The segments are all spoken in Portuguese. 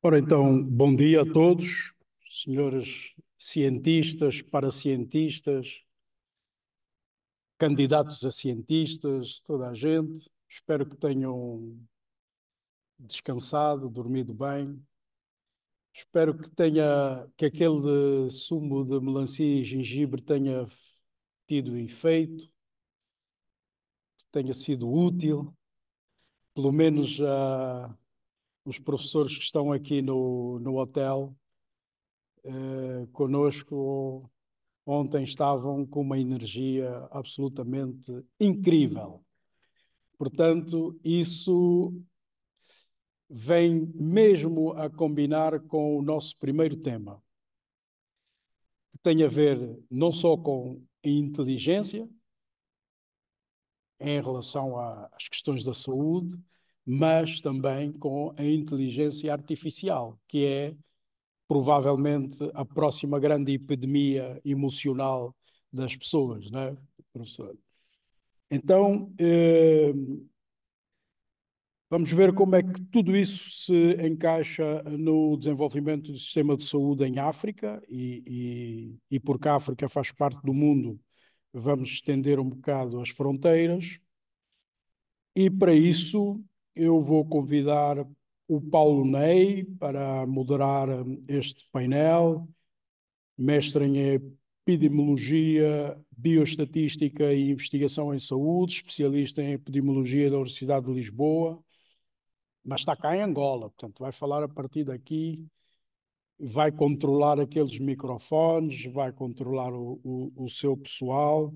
Ora, então, bom dia a todos, senhores cientistas, paracientistas, candidatos a cientistas, toda a gente. Espero que tenham descansado, dormido bem. Espero que aquele sumo de melancia e gengibre tenha tido efeito, que tenha sido útil. Pelo menos os professores que estão aqui no hotel conosco ontem estavam com uma energia absolutamente incrível. Portanto, isso vem mesmo a combinar com o nosso primeiro tema, que tem a ver não só com a inteligência em relação às questões da saúde, mas também com a inteligência artificial, que é provavelmente a próxima grande epidemia emocional das pessoas, não é, professor? Então, vamos ver como é que tudo isso se encaixa no desenvolvimento do sistema de saúde em África e porque a África faz parte do mundo, vamos estender um bocado as fronteiras e para isso eu vou convidar o Paulo Ney para moderar este painel, mestre em epidemiologia, bioestatística e investigação em saúde, especialista em epidemiologia da Universidade de Lisboa, mas está cá em Angola, portanto vai falar a partir daqui, vai controlar aqueles microfones, vai controlar o seu pessoal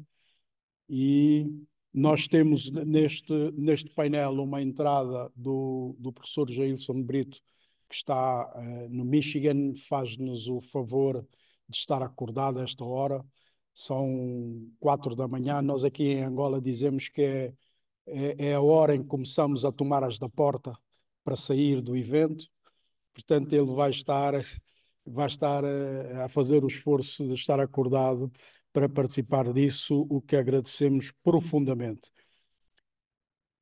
e nós temos neste painel uma entrada do professor Jailson Brito, que está no Michigan, faz-nos o favor de estar acordado a esta hora, são 4 da manhã, nós aqui em Angola dizemos que é a hora em que começamos a tomar as da porta para sair do evento, portanto ele vai estar a fazer o esforço de estar acordado para participar disso, o que agradecemos profundamente.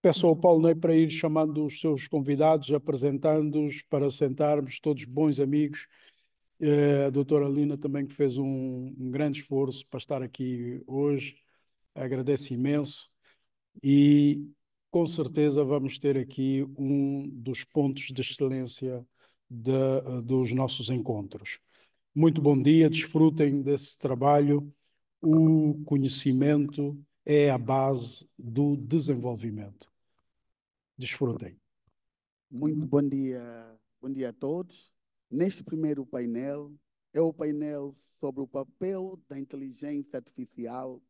Peço ao Paulo Ney para ir chamando os seus convidados, apresentando-os para sentarmos, todos bons amigos. A doutora Lina também que fez um grande esforço para estar aqui hoje, agradeço imenso e com certeza vamos ter aqui um dos pontos de excelência dos nossos encontros. Muito bom dia, desfrutem desse trabalho. O conhecimento é a base do desenvolvimento. Desfrutem. Muito bom dia a todos. Neste primeiro painel, é o painel sobre o papel da inteligência artificial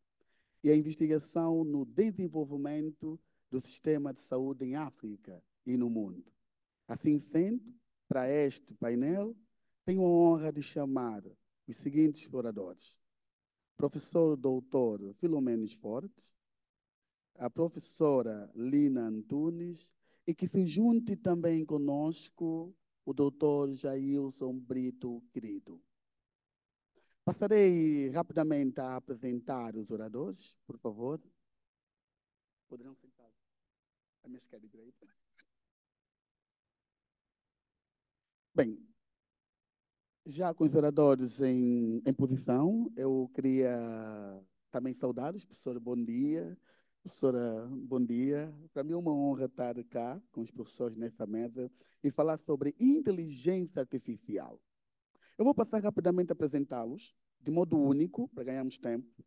e a investigação no desenvolvimento do sistema de saúde em África e no mundo. Assim sendo, para este painel, tenho a honra de chamar os seguintes oradores: professor doutor Filomenes Fortes, a professora Lina Antunes, e que se junte também conosco o doutor Jailson Brito Querido. Passarei rapidamente a apresentar os oradores, por favor. Poderão sentar à minha esquerda e direita. Bem, já com os oradores em posição, eu queria também saudá-los. Professora, bom dia. Professora, bom dia. Para mim é uma honra estar cá com os professores nessa mesa e falar sobre inteligência artificial. Eu vou passar rapidamente a apresentá-los, de modo único, para ganharmos tempo.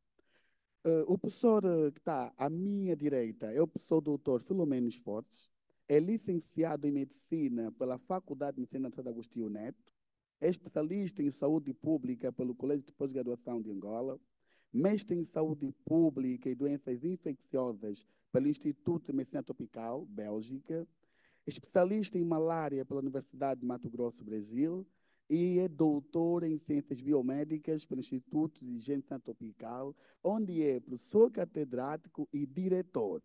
O professor que está à minha direita é o professor doutor Filomenes Fortes, é licenciado em Medicina pela Faculdade de Medicina de Santo Agostinho Neto, é especialista em saúde pública pelo Colégio de Pós-Graduação de Angola, mestre em saúde pública e doenças infecciosas pelo Instituto de Medicina Tropical, Bélgica, especialista em malária pela Universidade de Mato Grosso, Brasil, e é doutor em ciências biomédicas pelo Instituto de Higiene Tropical, onde é professor catedrático e diretor.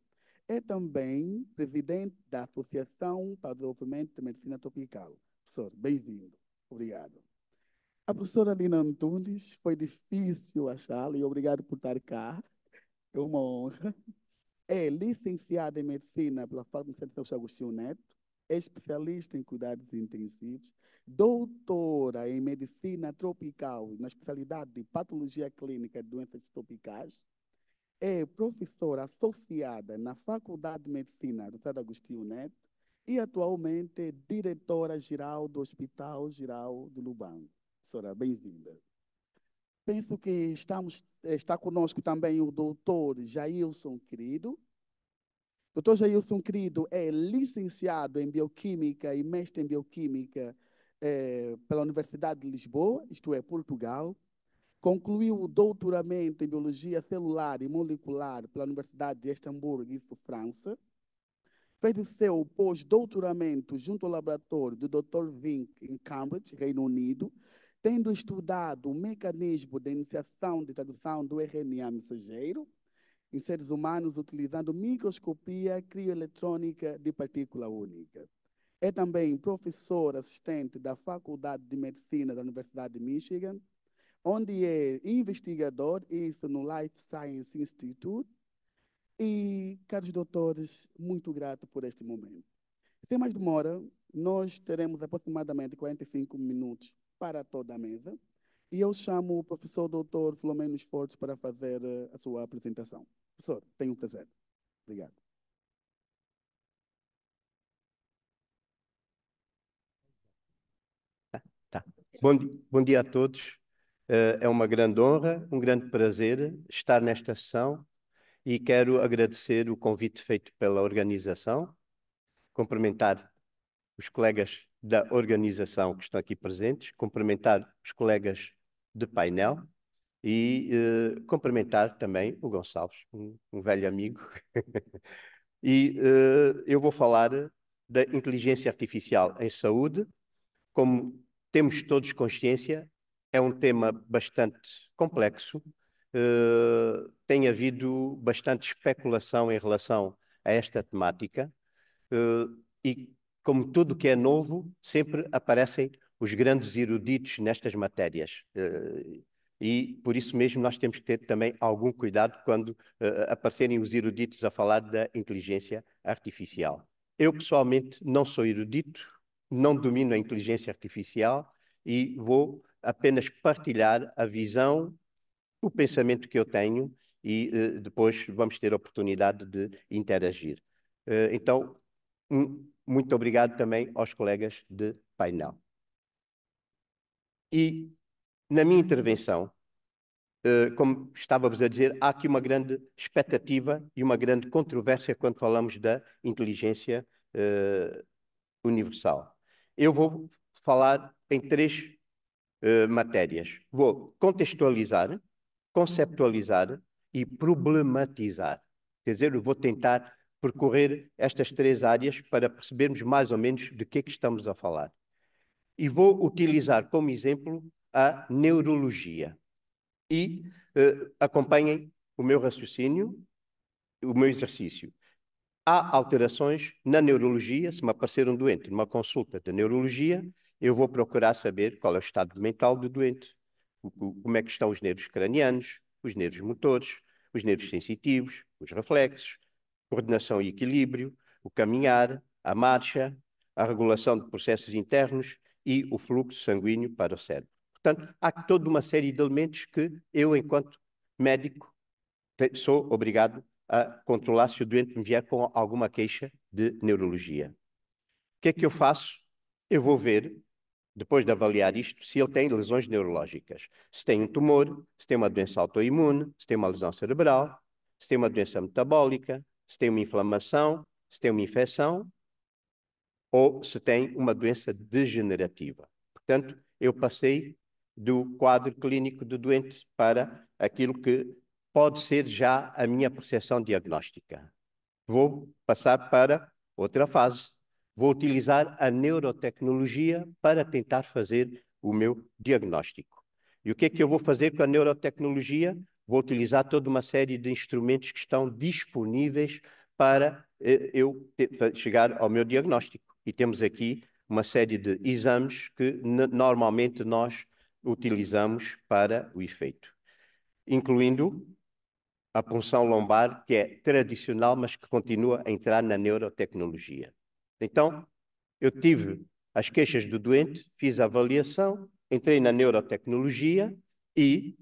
É também presidente da Associação para o Desenvolvimento de Medicina Tropical. Professor, bem-vindo. Obrigado. A professora Lina Antunes, foi difícil achá-la e obrigado por estar cá. É uma honra. É licenciada em Medicina pela Faculdade de Medicina de Santo Agostinho Neto, especialista em cuidados intensivos, doutora em medicina tropical, na especialidade de patologia clínica de doenças tropicais, é professora associada na Faculdade de Medicina do Santo Agostinho Neto e atualmente é diretora-geral do Hospital Geral do Lubango. Professora, bem-vinda. Penso que está conosco também o doutor Jailson Querido. Doutor Jailson Querido é licenciado em Bioquímica e mestre em Bioquímica pela Universidade de Lisboa, isto é, Portugal. Concluiu o doutoramento em Biologia Celular e Molecular pela Universidade de Estamburgo, isso, França. Fez o seu pós-doutoramento junto ao laboratório do Dr. Vink, em Cambridge, Reino Unido, tendo estudado o mecanismo de iniciação de tradução do RNA mensageiro em seres humanos utilizando microscopia crioeletrônica de partícula única. É também professor assistente da Faculdade de Medicina da Universidade de Michigan, onde é investigador, isso no Life Science Institute. E, caros doutores, muito grato por este momento. Sem mais demora, nós teremos aproximadamente 45 minutos para toda a mesa. E eu chamo o professor doutor Filomeno Esforço para fazer a sua apresentação. Professor, tenho um prazer. Obrigado. Tá. Bom dia a todos. É uma grande honra, um grande prazer estar nesta sessão e quero agradecer o convite feito pela organização, cumprimentar os colegas da organização que estão aqui presentes, cumprimentar os colegas de painel e cumprimentar também o Gonçalves, um velho amigo. E eu vou falar da inteligência artificial em saúde. Como temos todos consciência, é um tema bastante complexo. Tem havido bastante especulação em relação a esta temática. E, como tudo que é novo, sempre aparecem os grandes eruditos nestas matérias. E, por isso mesmo, nós temos que ter também algum cuidado quando aparecerem os eruditos a falar da inteligência artificial. Eu, pessoalmente, não sou erudito, não domino a inteligência artificial e vou apenas partilhar a visão, o pensamento que eu tenho e depois vamos ter a oportunidade de interagir. Então, muito obrigado também aos colegas de painel. E na minha intervenção, como estávamos a dizer, há aqui uma grande expectativa e uma grande controvérsia quando falamos da inteligência universal. Eu vou falar em três matérias. Vou contextualizar, conceptualizar e problematizar. Quer dizer, eu vou tentar percorrer estas três áreas para percebermos mais ou menos de que é que estamos a falar. E vou utilizar como exemplo a neurologia. E acompanhem o meu raciocínio, o meu exercício. Há alterações na neurologia. Se me aparecer um doente numa consulta de neurologia, eu vou procurar saber qual é o estado mental do doente, como é que estão os nervos cranianos, os nervos motores, os nervos sensitivos, os reflexos, coordenação e equilíbrio, o caminhar, a marcha, a regulação de processos internos e o fluxo sanguíneo para o cérebro. Portanto, há toda uma série de elementos que eu, enquanto médico, sou obrigado a controlar se o doente me vier com alguma queixa de neurologia. O que é que eu faço? Eu vou ver, depois de avaliar isto, se ele tem lesões neurológicas. Se tem um tumor, se tem uma doença autoimune, se tem uma lesão cerebral, se tem uma doença metabólica, se tem uma inflamação, se tem uma infecção ou se tem uma doença degenerativa. Portanto, eu passei do quadro clínico do doente para aquilo que pode ser já a minha percepção diagnóstica. Vou passar para outra fase. Vou utilizar a neurotecnologia para tentar fazer o meu diagnóstico. E o que é que eu vou fazer com a neurotecnologia? Vou utilizar toda uma série de instrumentos que estão disponíveis para eu chegar ao meu diagnóstico. E temos aqui uma série de exames que normalmente nós utilizamos para o efeito, incluindo a punção lombar, que é tradicional, mas que continua a entrar na neurotecnologia. Então, Eu tive as queixas do doente, fiz a avaliação, entrei na neurotecnologia e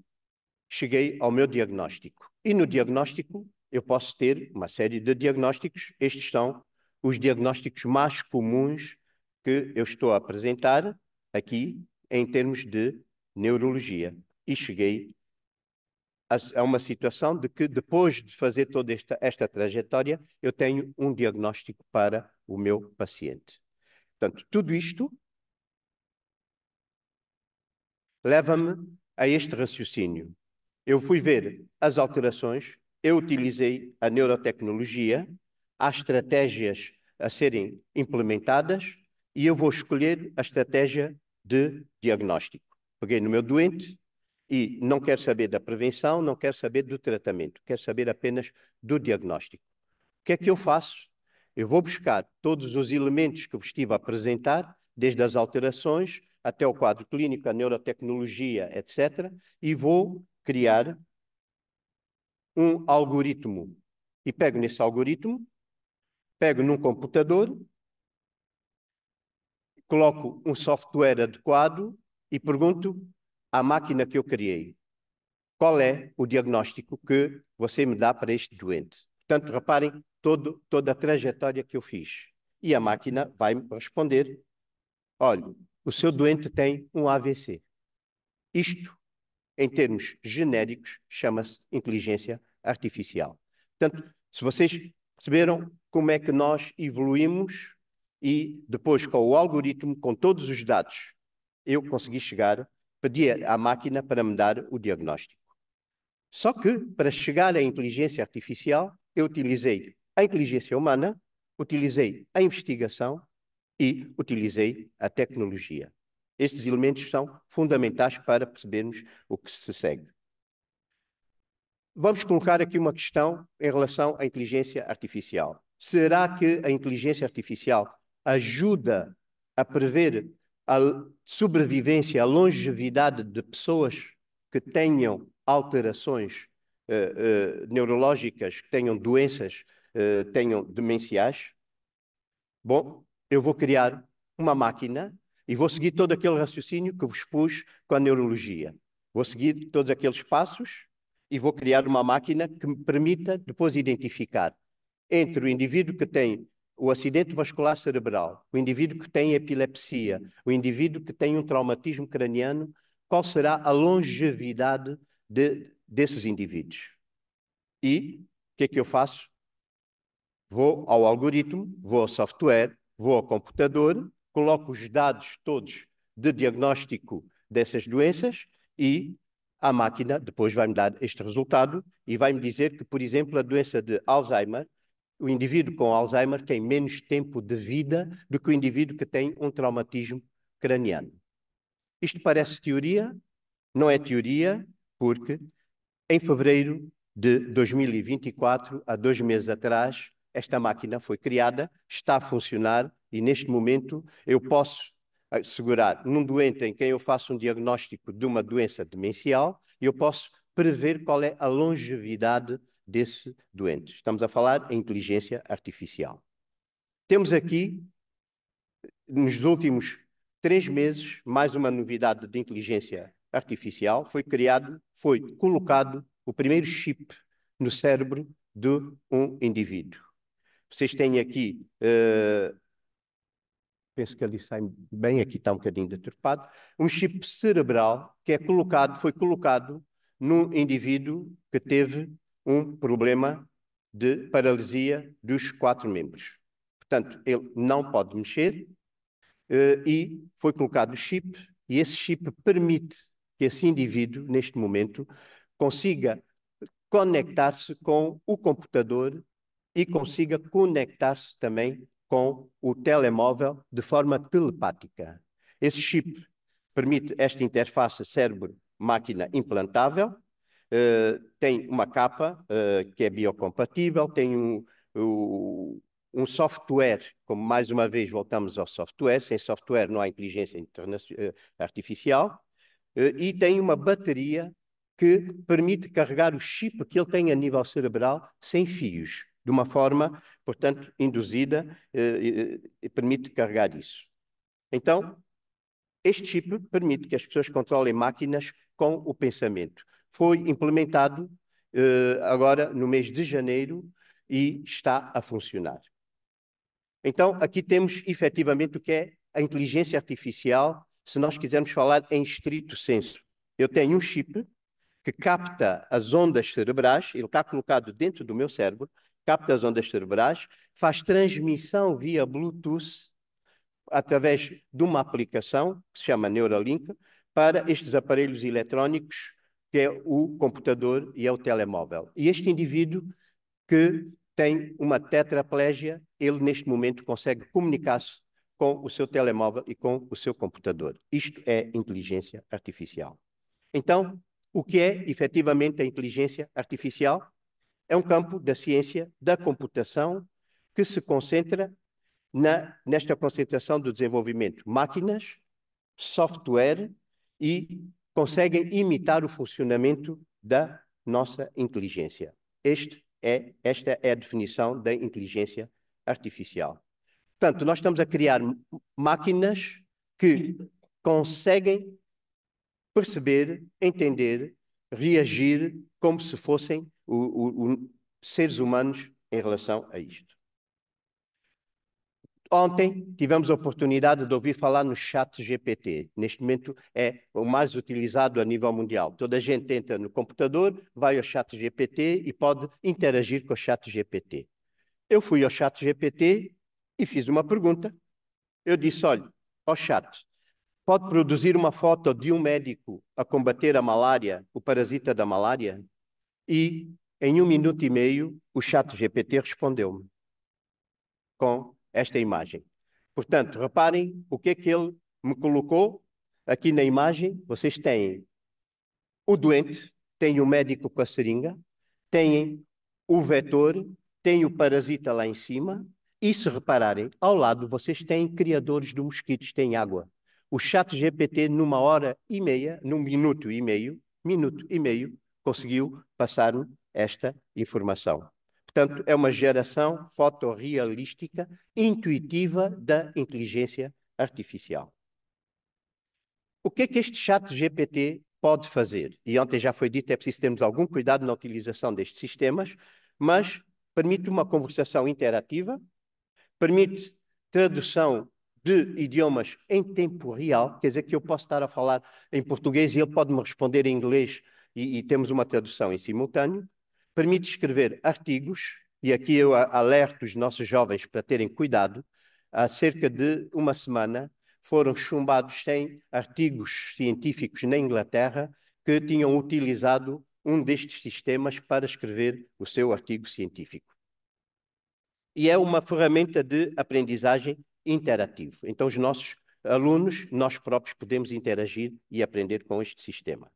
cheguei ao meu diagnóstico. E no diagnóstico eu posso ter uma série de diagnósticos. Estes são os diagnósticos mais comuns que eu estou a apresentar aqui em termos de neurologia. E cheguei a uma situação de que depois de fazer toda esta trajetória, eu tenho um diagnóstico para o meu paciente. Portanto, tudo isto leva-me a este raciocínio. Eu fui ver as alterações, eu utilizei a neurotecnologia, há estratégias a serem implementadas e eu vou escolher a estratégia de diagnóstico. Peguei no meu doente e não quero saber da prevenção, não quero saber do tratamento, quero saber apenas do diagnóstico. O que é que eu faço? Eu vou buscar todos os elementos que vos estive a apresentar, desde as alterações até o quadro clínico, a neurotecnologia, etc., e vou criar um algoritmo. E pego nesse algoritmo, pego num computador, coloco um software adequado e pergunto à máquina que eu criei: qual é o diagnóstico que você me dá para este doente? Portanto, reparem toda a trajetória que eu fiz. E a máquina vai-me responder: olha, o seu doente tem um AVC. Isto, em termos genéricos, chama-se inteligência artificial. Portanto, se vocês perceberam como é que nós evoluímos e depois com o algoritmo, com todos os dados, eu consegui chegar, pedi à máquina para me dar o diagnóstico. Só que, para chegar à inteligência artificial, eu utilizei a inteligência humana, utilizei a investigação e utilizei a tecnologia. Estes elementos são fundamentais para percebermos o que se segue. Vamos colocar aqui uma questão em relação à inteligência artificial. Será que a inteligência artificial ajuda a prever a sobrevivência, a longevidade de pessoas que tenham alterações neurológicas, que tenham doenças, tenham demenciais? Bom, eu vou criar uma máquina e vou seguir todo aquele raciocínio que vos pus com a neurologia. Vou seguir todos aqueles passos e vou criar uma máquina que me permita depois identificar entre o indivíduo que tem o acidente vascular cerebral, o indivíduo que tem epilepsia, o indivíduo que tem um traumatismo craniano, qual será a longevidade desses indivíduos. E o que é que eu faço? Vou ao algoritmo, vou ao software, vou ao computador, coloco os dados todos de diagnóstico dessas doenças e a máquina depois vai-me dar este resultado e vai-me dizer que, por exemplo, a doença de Alzheimer, o indivíduo com Alzheimer tem menos tempo de vida do que o indivíduo que tem um traumatismo craniano. Isto parece teoria, não é teoria, porque em fevereiro de 2024, há 2 meses atrás, esta máquina foi criada, está a funcionar e neste momento eu posso assegurar num doente em quem eu faço um diagnóstico de uma doença demencial e eu posso prever qual é a longevidade desse doente. Estamos a falar em inteligência artificial. Temos aqui, nos últimos 3 meses, mais uma novidade de inteligência artificial. Foi colocado o primeiro chip no cérebro de um indivíduo. Vocês têm aqui, penso que ali sai bem, aqui está um bocadinho deturpado, um chip cerebral que foi colocado num indivíduo que teve um problema de paralisia dos 4 membros. Portanto, ele não pode mexer e foi colocado o chip e esse chip permite que esse indivíduo, neste momento, consiga conectar-se com o computador e consiga conectar-se também com o telemóvel de forma telepática. Esse chip permite esta interface cérebro-máquina implantável, tem uma capa que é biocompatível, tem um software, como mais uma vez voltamos ao software, sem software não há inteligência artificial, e tem uma bateria que permite carregar o chip que ele tem a nível cerebral sem fios. de uma forma, portanto, induzida, e permite carregar isso. Então, este chip permite que as pessoas controlem máquinas com o pensamento. Foi implementado agora no mês de janeiro e está a funcionar. Então, aqui temos efetivamente o que é a inteligência artificial, se nós quisermos falar em estrito senso. Eu tenho um chip que capta as ondas cerebrais, ele está colocado dentro do meu cérebro, capta as ondas cerebrais, faz transmissão via Bluetooth através de uma aplicação que se chama Neuralink para estes aparelhos eletrónicos, que é o computador e é o telemóvel. E este indivíduo que tem uma tetraplégia, ele neste momento consegue comunicar-se com o seu telemóvel e com o seu computador. Isto é inteligência artificial. Então, o que é efetivamente a inteligência artificial? É um campo da ciência da computação que se concentra nesta concentração do desenvolvimento de máquinas, software e conseguem imitar o funcionamento da nossa inteligência. Esta é a definição da inteligência artificial. Portanto, nós estamos a criar máquinas que conseguem perceber, entender, reagir como se fossem seres humanos em relação a isto. Ontem tivemos a oportunidade de ouvir falar no ChatGPT. Neste momento é o mais utilizado a nível mundial. Toda a gente entra no computador, vai ao ChatGPT e pode interagir com o ChatGPT. Eu fui ao ChatGPT e fiz uma pergunta. Eu disse, olha, ó Chat, pode produzir uma foto de um médico a combater a malária, o parasita da malária? E em 1 minuto e meio o ChatGPT respondeu-me com esta imagem. Portanto, reparem o que é que ele me colocou aqui na imagem. Vocês têm o doente, têm o médico com a seringa, têm o vetor, têm o parasita lá em cima e, se repararem, ao lado vocês têm criadores de mosquitos, têm água. O ChatGPT, numa hora e meia, num minuto e meio, conseguiu passar-me esta informação. Portanto, é uma geração fotorrealística, intuitiva da inteligência artificial. O que é que este ChatGPT pode fazer? E ontem já foi dito, é preciso termos algum cuidado na utilização destes sistemas, mas permite uma conversação interativa, permite tradução de idiomas em tempo real, quer dizer que eu posso estar a falar em português e ele pode-me responder em inglês e temos uma tradução em simultâneo. Permite escrever artigos, e aqui eu alerto os nossos jovens para terem cuidado. Há cerca de uma semana foram chumbados 100 artigos científicos na Inglaterra que tinham utilizado um destes sistemas para escrever o seu artigo científico. E é uma ferramenta de aprendizagem interativo. Então, os nossos alunos, nós próprios, podemos interagir e aprender com este sistema.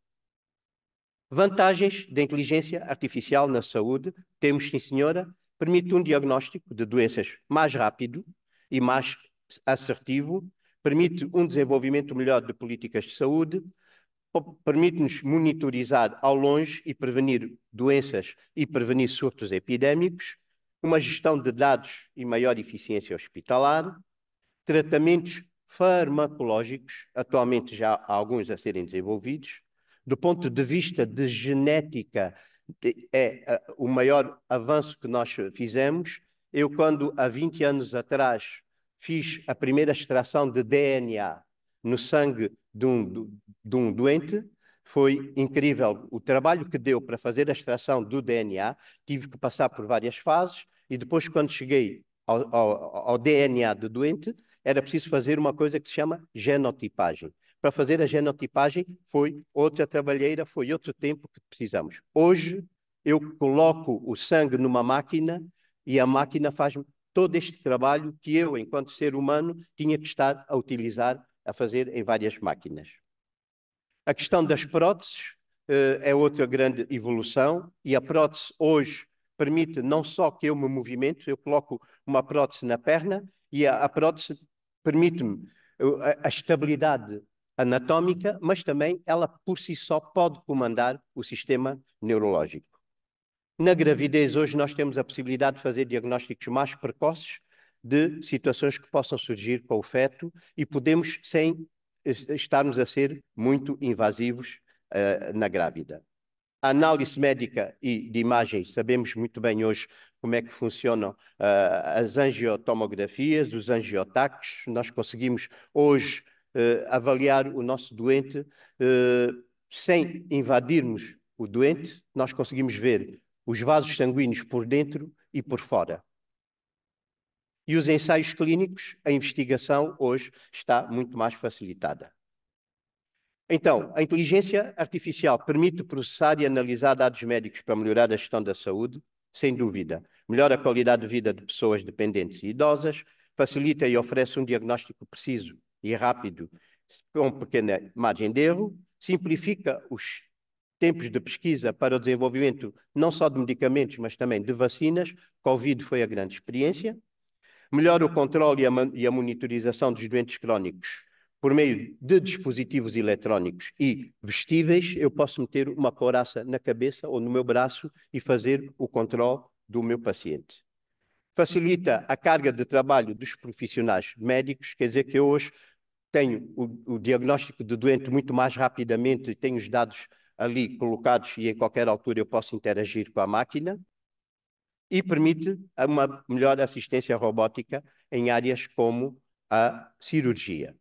Vantagens da inteligência artificial na saúde. Temos, sim senhora, permite um diagnóstico de doenças mais rápido e mais assertivo, permite um desenvolvimento melhor de políticas de saúde, permite-nos monitorizar ao longe e prevenir doenças e prevenir surtos epidémicos, uma gestão de dados e maior eficiência hospitalar, tratamentos farmacológicos, atualmente já há alguns a serem desenvolvidos. Do ponto de vista de genética, é o maior avanço que nós fizemos. Eu, quando há 20 anos atrás fiz a primeira extração de DNA no sangue de um doente, foi incrível o trabalho que deu para fazer a extração do DNA. Tive que passar por várias fases e depois, quando cheguei ao DNA do doente, era preciso fazer uma coisa que se chama genotipagem. Para fazer a genotipagem foi outra trabalheira, foi outro tempo que precisamos. Hoje eu coloco o sangue numa máquina e a máquina faz todo este trabalho que eu, enquanto ser humano, tinha que estar a utilizar, a fazer em várias máquinas. A questão das próteses é outra grande evolução e a prótese hoje permite não só que eu me movimente, eu coloco uma prótese na perna e a prótese permite-me a estabilidade anatómica, mas também ela por si só pode comandar o sistema neurológico. Na gravidez, hoje nós temos a possibilidade de fazer diagnósticos mais precoces de situações que possam surgir com o feto e podemos, sem estarmos a ser muito invasivos na grávida. A análise médica e de imagens, sabemos muito bem hoje como é que funcionam as angiotomografias, os angiotaques. Nós conseguimos hoje avaliar o nosso doente sem invadirmos o doente. Nós conseguimos ver os vasos sanguíneos por dentro e por fora. E os ensaios clínicos, a investigação hoje está muito mais facilitada. Então, a inteligência artificial permite processar e analisar dados médicos para melhorar a gestão da saúde, sem dúvida. Melhora a qualidade de vida de pessoas dependentes e idosas, facilita e oferece um diagnóstico preciso e rápido, com pequena margem de erro, simplifica os tempos de pesquisa para o desenvolvimento não só de medicamentos, mas também de vacinas. Covid foi a grande experiência. Melhora o controle e a monitorização dos doentes crónicos por meio de dispositivos eletrónicos e vestíveis. Eu posso meter uma couraça na cabeça ou no meu braço e fazer o controle do meu paciente. Facilita a carga de trabalho dos profissionais médicos, quer dizer que eu hoje tenho o diagnóstico do doente muito mais rapidamente, tenho os dados ali colocados e em qualquer altura eu posso interagir com a máquina. E permite uma melhor assistência robótica em áreas como a cirurgia.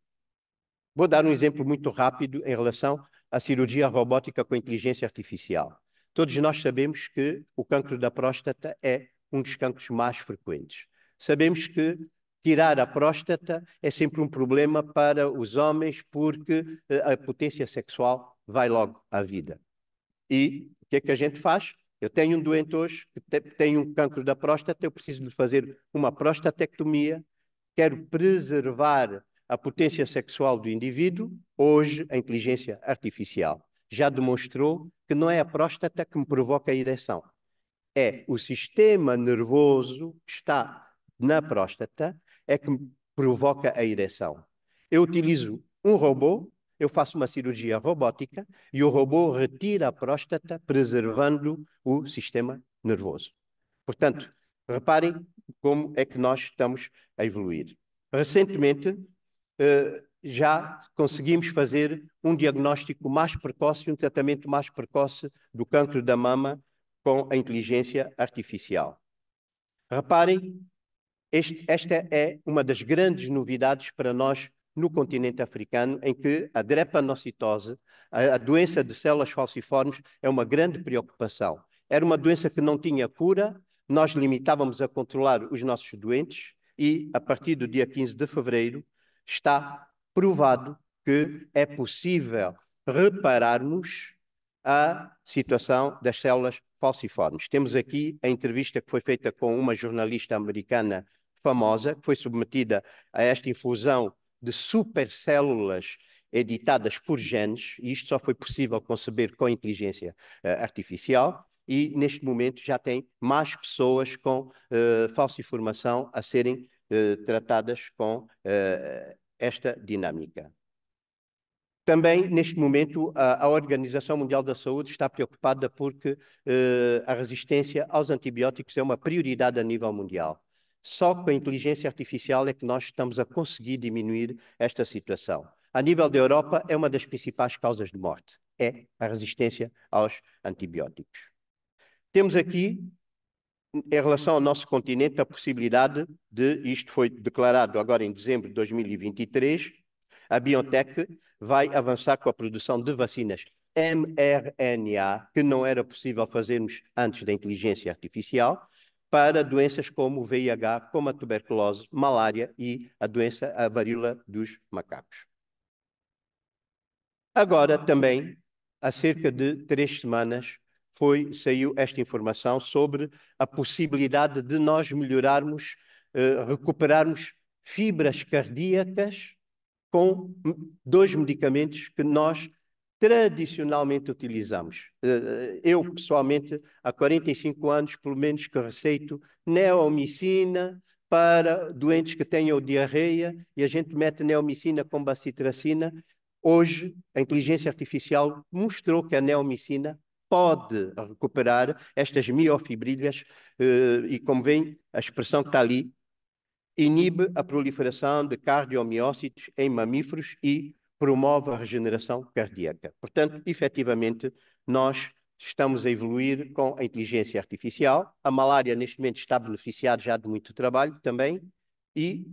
Vou dar um exemplo muito rápido em relação à cirurgia robótica com inteligência artificial. Todos nós sabemos que o cancro da próstata é um dos cancros mais frequentes. Sabemos que tirar a próstata é sempre um problema para os homens porque a potência sexual vai logo à vida. E o que é que a gente faz? Eu tenho um doente hoje que tem um cancro da próstata, eu preciso de fazer uma prostatectomia, quero preservar a potência sexual do indivíduo. Hoje, a inteligência artificial já demonstrou que não é a próstata que me provoca a ereção. É o sistema nervoso que está na próstata é que me provoca a ereção. Eu utilizo um robô, eu faço uma cirurgia robótica e o robô retira a próstata, preservando o sistema nervoso. Portanto, reparem como é que nós estamos a evoluir. Recentemente, já conseguimos fazer um diagnóstico mais precoce, um tratamento mais precoce do cancro da mama com a inteligência artificial. Reparem, esta é uma das grandes novidades para nós no continente africano, em que a drepanocitose, a doença de células falciformes, é uma grande preocupação. Era uma doença que não tinha cura, nós limitávamos a controlar os nossos doentes e, a partir do dia 15 de fevereiro, está provado que é possível repararmos a situação das células falciformes. Temos aqui a entrevista que foi feita com uma jornalista americana famosa, que foi submetida a esta infusão de supercélulas editadas por genes, e isto só foi possível conceber com inteligência artificial, e neste momento já tem mais pessoas com falciformação a serem tratadas com esta dinâmica. Também, neste momento, a Organização Mundial da Saúde está preocupada porque a resistência aos antibióticos é uma prioridade a nível mundial. Só com a inteligência artificial é que nós estamos a conseguir diminuir esta situação. A nível da Europa, é uma das principais causas de morte, é a resistência aos antibióticos. Temos aqui, em relação ao nosso continente, a possibilidade de, isto foi declarado agora em dezembro de 2023, a BioNTech vai avançar com a produção de vacinas mRNA, que não era possível fazermos antes da inteligência artificial, para doenças como o VIH, como a tuberculose, malária e a varíola dos macacos. Agora também, há cerca de 3 semanas, saiu esta informação sobre a possibilidade de nós melhorarmos, recuperarmos fibras cardíacas com 2 medicamentos que nós tradicionalmente utilizamos. Eu, pessoalmente, há 45 anos, pelo menos, que receito neomicina para doentes que tenham diarreia e a gente mete neomicina com bacitracina. Hoje, a inteligência artificial mostrou que a neomicina pode recuperar estas miofibrilhas e, como veem, a expressão que está ali, inibe a proliferação de cardiomiócitos em mamíferos e promove a regeneração cardíaca. Portanto, efetivamente, nós estamos a evoluir com a inteligência artificial. A malária, neste momento, está beneficiada já de muito trabalho também e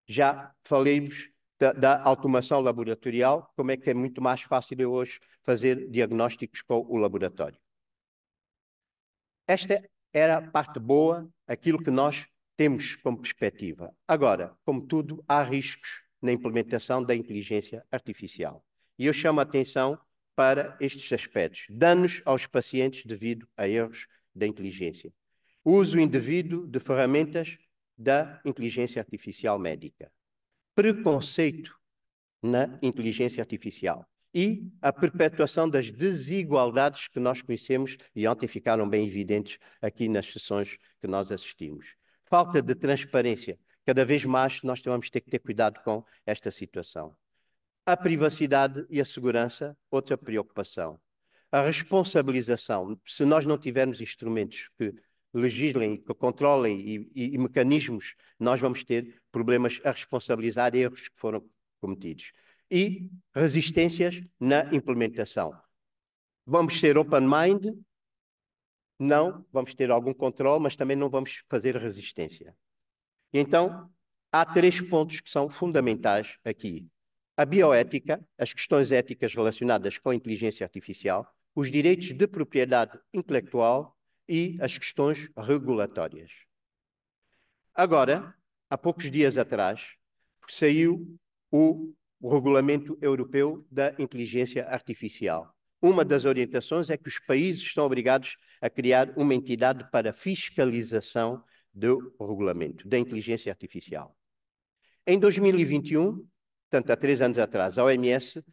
já falei-vos da automação laboratorial, como é que é muito mais fácil eu hoje fazer diagnósticos com o laboratório. Esta era a parte boa, aquilo que nós temos como perspectiva. Agora, como tudo, há riscos na implementação da inteligência artificial. E eu chamo a atenção para estes aspectos. Danos aos pacientes devido a erros da inteligência. Uso indevido de ferramentas da inteligência artificial médica. Preconceito na inteligência artificial. E a perpetuação das desigualdades que nós conhecemos e ontem ficaram bem evidentes aqui nas sessões que nós assistimos. Falta de transparência. Cada vez mais nós vamos ter que ter cuidado com esta situação. A privacidade e a segurança, outra preocupação. A responsabilização. Se nós não tivermos instrumentos que legislem, que controlem e mecanismos, nós vamos ter problemas a responsabilizar erros que foram cometidos. E resistências na implementação. Vamos ser open-mind? Não, vamos ter algum controle, mas também não vamos fazer resistência. Então, há 3 pontos que são fundamentais aqui. A bioética, as questões éticas relacionadas com a inteligência artificial, os direitos de propriedade intelectual e as questões regulatórias. Agora, há poucos dias atrás, saiu o Regulamento Europeu da Inteligência Artificial. Uma das orientações é que os países estão obrigados a criar uma entidade para fiscalização do regulamento da inteligência artificial. Em 2021, portanto, há 3 anos atrás, a OMS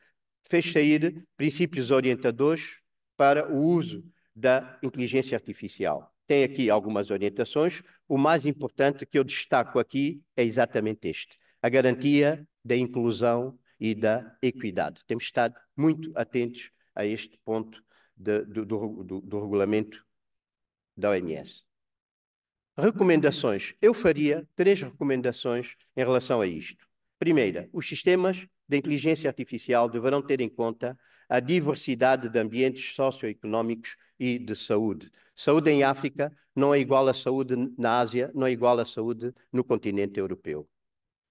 fez sair princípios orientadores para o uso da inteligência artificial. Tem aqui algumas orientações. O mais importante que eu destaco aqui é exatamente este: a garantia da inclusão e da equidade. Temos de estar muito atentos a este ponto do regulamento da OMS. Recomendações. Eu faria 3 recomendações em relação a isto. Primeira, os sistemas de inteligência artificial deverão ter em conta a diversidade de ambientes socioeconómicos e de saúde. Saúde em África não é igual à saúde na Ásia, não é igual à saúde no continente europeu.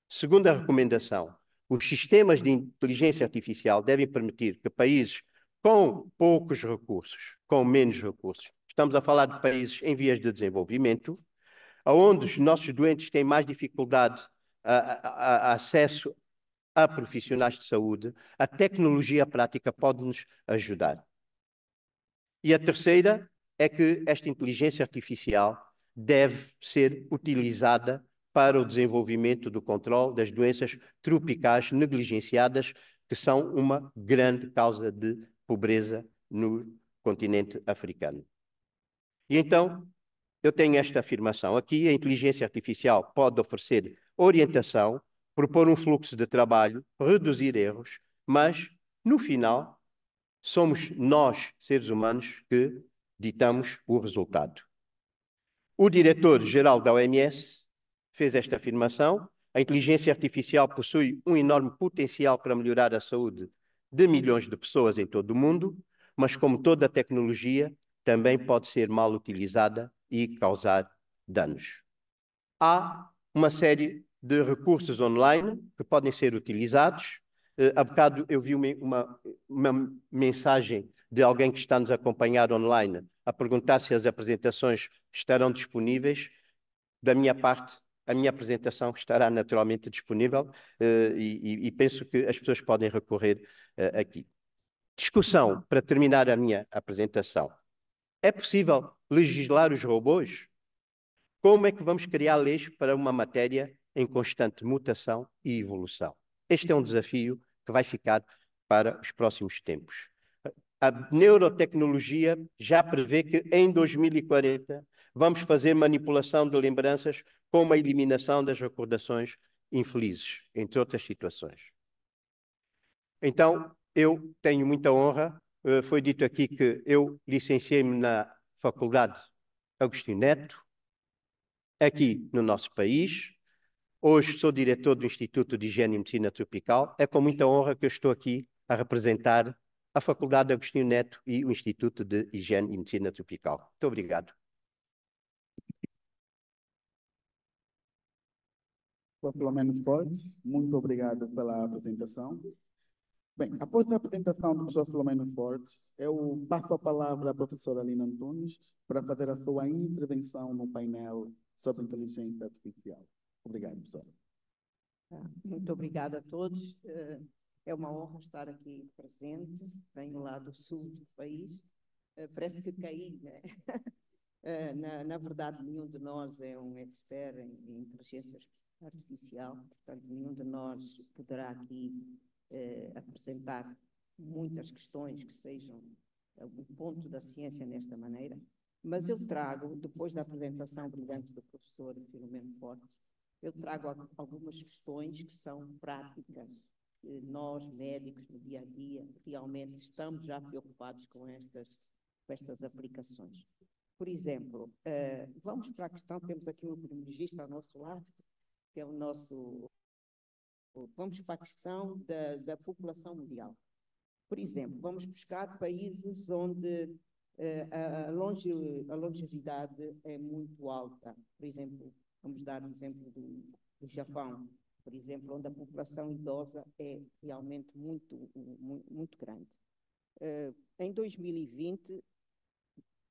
Segunda recomendação, os sistemas de inteligência artificial devem permitir que países com poucos recursos, com menos recursos, estamos a falar de países em vias de desenvolvimento, onde os nossos doentes têm mais dificuldade a acesso a profissionais de saúde, a tecnologia prática pode nos ajudar. E a terceira é que esta inteligência artificial deve ser utilizada para o desenvolvimento do controle das doenças tropicais negligenciadas, que são uma grande causa de pobreza no continente africano. E então, eu tenho esta afirmação aqui: a inteligência artificial pode oferecer orientação, propor um fluxo de trabalho, reduzir erros, mas, no final, somos nós, seres humanos, que ditamos o resultado. O diretor-geral da OMS fez esta afirmação: a inteligência artificial possui um enorme potencial para melhorar a saúde de milhões de pessoas em todo o mundo, mas, como toda tecnologia, também pode ser mal utilizada e causar danos. Há uma série de recursos online que podem ser utilizados. Há bocado eu vi uma mensagem de alguém que está nos a acompanhar online a perguntar se as apresentações estarão disponíveis. Da minha parte, a minha apresentação estará naturalmente disponível e penso que as pessoas podem recorrer aqui. Discussão, para terminar a minha apresentação. É possível legislar os robôs? Como é que vamos criar leis para uma matéria em constante mutação e evolução? Este é um desafio que vai ficar para os próximos tempos. A neurotecnologia já prevê que em 2040 vamos fazer manipulação de lembranças com a eliminação das recordações infelizes, entre outras situações. Então, eu tenho muita honra Foi dito aqui que eu licenciei-me na Faculdade Agostinho Neto, aqui no nosso país. Hoje sou diretor do Instituto de Higiene e Medicina Tropical. É com muita honra que eu estou aqui a representar a Faculdade Agostinho Neto e o Instituto de Higiene e Medicina Tropical. Muito obrigado. Professor Filomeno Fortes, muito obrigado pela apresentação. Bem, após a apresentação do professor Filomeno Fortes, eu passo a palavra à professora Lina Antunes para fazer a sua intervenção no painel sobre inteligência artificial. Obrigado, professora. Muito obrigada a todos. É uma honra estar aqui presente. Venho lá do sul do país. Parece que caí, né? Na verdade, nenhum de nós é um expert em inteligência artificial, portanto, nenhum de nós poderá aqui apresentar muitas questões que sejam o ponto da ciência nesta maneira, mas eu trago, depois da apresentação brilhante do professor Filomeno Fortes, eu trago algumas questões que são práticas. Nós, médicos, no dia a dia, realmente estamos já preocupados com estas aplicações. Por exemplo, vamos para a questão, temos aqui um epidemiologista ao nosso lado, que é o nosso... Vamos para a questão da população mundial. Por exemplo, vamos buscar países onde a longevidade é muito alta. Por exemplo, vamos dar o exemplo do Japão, por exemplo, onde a população idosa é realmente muito grande. Em 2020,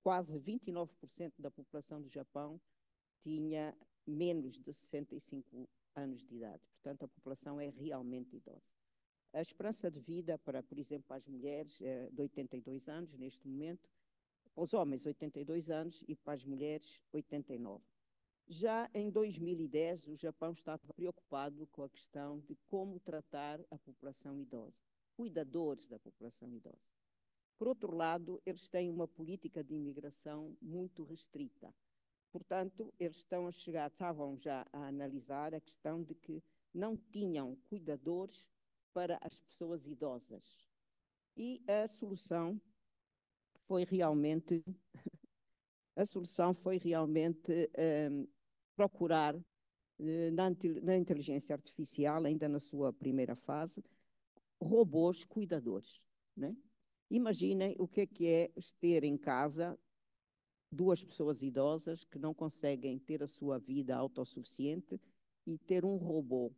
quase 29% da população do Japão tinha menos de 65 anos de idade. Portanto, a população é realmente idosa. A esperança de vida para, por exemplo, as mulheres é de 82 anos neste momento, para os homens 82 anos e para as mulheres 89. Já em 2010, o Japão estava preocupado com a questão de como tratar a população idosa, cuidadores da população idosa. Por outro lado, eles têm uma política de imigração muito restrita. Portanto, eles estavam já a analisar a questão de que não tinham cuidadores para as pessoas idosas. E a solução foi realmente procurar na inteligência artificial, ainda na sua primeira fase, robôs cuidadores, né? Imaginem o que é ter em casa duas pessoas idosas que não conseguem ter a sua vida autossuficiente e ter um robô,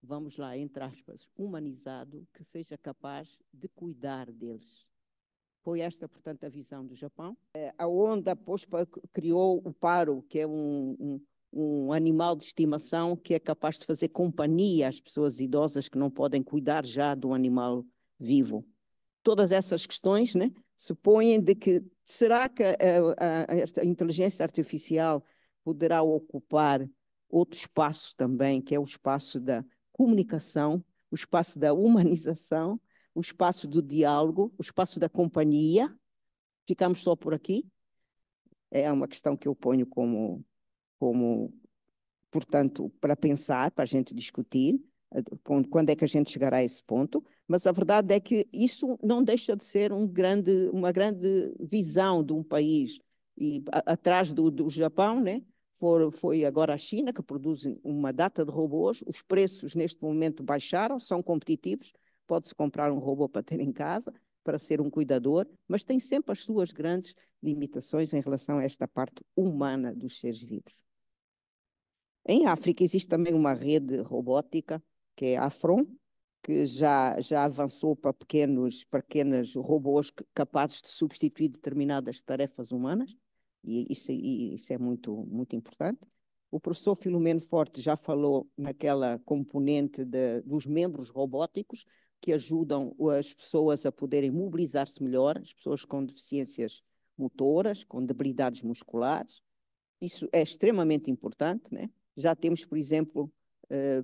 vamos lá, entre aspas, humanizado, que seja capaz de cuidar deles. Foi esta, portanto, a visão do Japão. A onda depois criou o paro, que é um animal de estimação que é capaz de fazer companhia às pessoas idosas que não podem cuidar já de um animal vivo. Todas essas questões, né, supõem de que será que a inteligência artificial poderá ocupar outro espaço também, que é o espaço da comunicação, o espaço da humanização, o espaço do diálogo, o espaço da companhia. Ficamos só por aqui? É uma questão que eu ponho como portanto, para pensar, para a gente discutir, quando é que a gente chegará a esse ponto, mas a verdade é que isso não deixa de ser uma grande visão de um país. E atrás do Japão, né, foi agora a China, que produz uma data de robôs, os preços neste momento baixaram, são competitivos, pode-se comprar um robô para ter em casa, para ser um cuidador, mas tem sempre as suas grandes limitações em relação a esta parte humana dos seres vivos. Em África existe também uma rede robótica, que é a Afron, que já avançou para pequenos robôs capazes de substituir determinadas tarefas humanas, e isso é muito, muito importante. O professor Filomeno Fortes já falou naquela componente dos membros robóticos, que ajudam as pessoas a poderem mobilizar-se melhor, as pessoas com deficiências motoras, com debilidades musculares. Isso é extremamente importante, né? Já temos, por exemplo,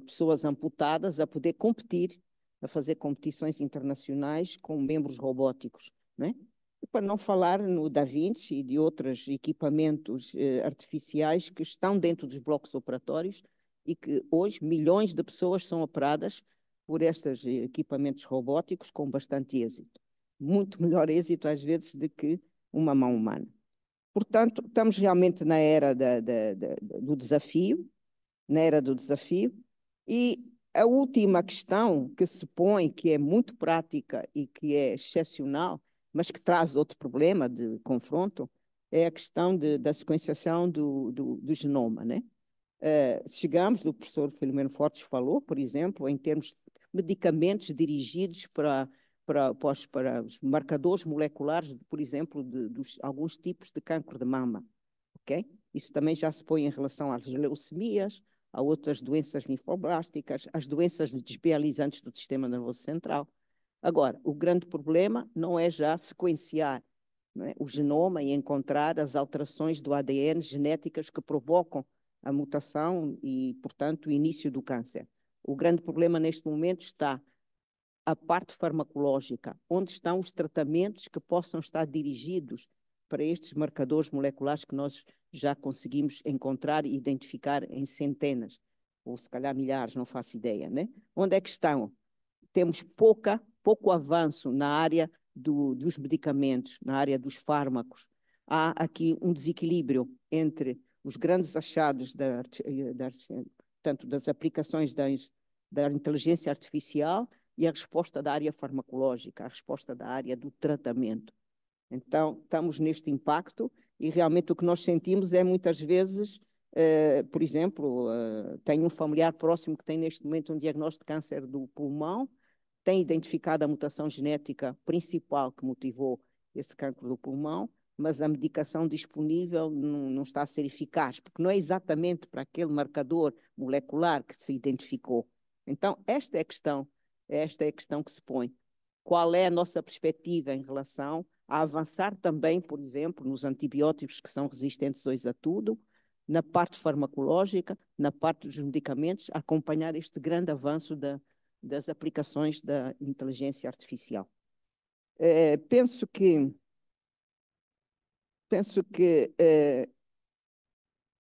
pessoas amputadas a poder competir, a fazer competições internacionais com membros robóticos, né? E para não falar no Da Vinci e de outros equipamentos artificiais que estão dentro dos blocos operatórios e que hoje milhões de pessoas são operadas por estes equipamentos robóticos com bastante êxito. muito melhor êxito, às vezes, do que uma mão humana. Portanto, estamos realmente na era do desafio, e a última questão que se põe, que é muito prática e que é excepcional, mas que traz outro problema de confronto, é a questão da sequenciação do genoma, né? Chegamos, o professor Filomeno Fortes falou, por exemplo, em termos de medicamentos dirigidos para os marcadores moleculares, por exemplo, dos alguns tipos de cancro de mama, ok? Isso também já se põe em relação às leucemias, a outras doenças linfoblásticas, as doenças desbializantes do sistema nervoso central. Agora, o grande problema não é já sequenciar, não é, o genoma e encontrar as alterações do ADN genéticas que provocam a mutação e, portanto, o início do câncer. O grande problema neste momento está a parte farmacológica, onde estão os tratamentos que possam estar dirigidos para estes marcadores moleculares que nós já conseguimos encontrar e identificar em centenas, ou se calhar milhares, não faço ideia, né? Onde é que estão? Temos pouco avanço na área dos medicamentos, na área dos fármacos. Há aqui um desequilíbrio entre os grandes achados tanto das aplicações da inteligência artificial e a resposta da área farmacológica, a resposta da área do tratamento. Então, estamos neste impacto e realmente o que nós sentimos é muitas vezes, por exemplo, tenho um familiar próximo que tem neste momento um diagnóstico de câncer do pulmão, tem identificado a mutação genética principal que motivou esse cancro do pulmão, mas a medicação disponível não está a ser eficaz, porque não é exatamente para aquele marcador molecular que se identificou. Então, esta é a questão que se põe. Qual é a nossa perspectiva em relação a avançar também, por exemplo, nos antibióticos que são resistentes hoje a tudo, na parte farmacológica, na parte dos medicamentos, acompanhar este grande avanço das aplicações da inteligência artificial. Penso que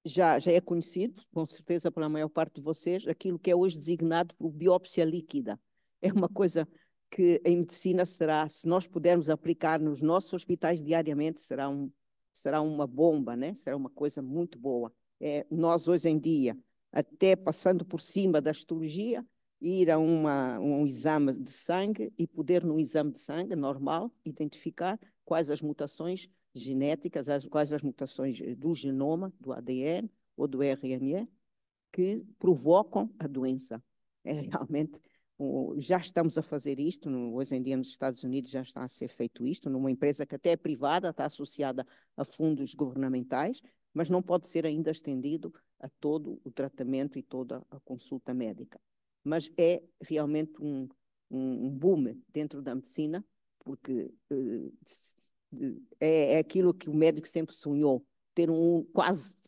já é conhecido, com certeza pela maior parte de vocês, aquilo que é hoje designado por biópsia líquida. É uma coisa que em medicina será, se nós pudermos aplicar nos nossos hospitais diariamente, será uma bomba, né? Será uma coisa muito boa. Nós hoje em dia, até passando por cima da histologia, ir a um exame de sangue e poder, num exame de sangue normal, identificar quais as mutações genéticas, quais as mutações do genoma, do ADN ou do RNA, que provocam a doença. Realmente, já estamos a fazer isto, hoje em dia nos Estados Unidos já está a ser feito isto, numa empresa que até é privada, está associada a fundos governamentais, mas não pode ser ainda estendido a todo o tratamento e toda a consulta médica. Mas é realmente um boom dentro da medicina, porque é aquilo que o médico sempre sonhou, ter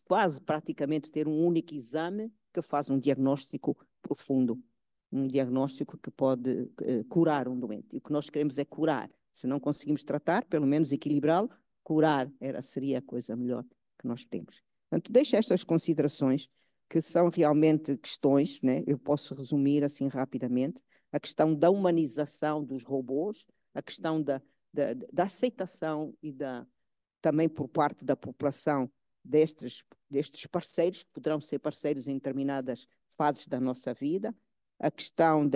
quase praticamente ter um único exame que faz um diagnóstico profundo, um diagnóstico que pode curar um doente. E o que nós queremos é curar. Se não conseguimos tratar, pelo menos equilibrá-lo, curar seria a coisa melhor que nós temos. Portanto, deixo estas considerações, que são realmente questões, né? Eu posso resumir assim rapidamente, a questão da humanização dos robôs, a questão da aceitação e também por parte da população destes parceiros, que poderão ser parceiros em determinadas fases da nossa vida, a questão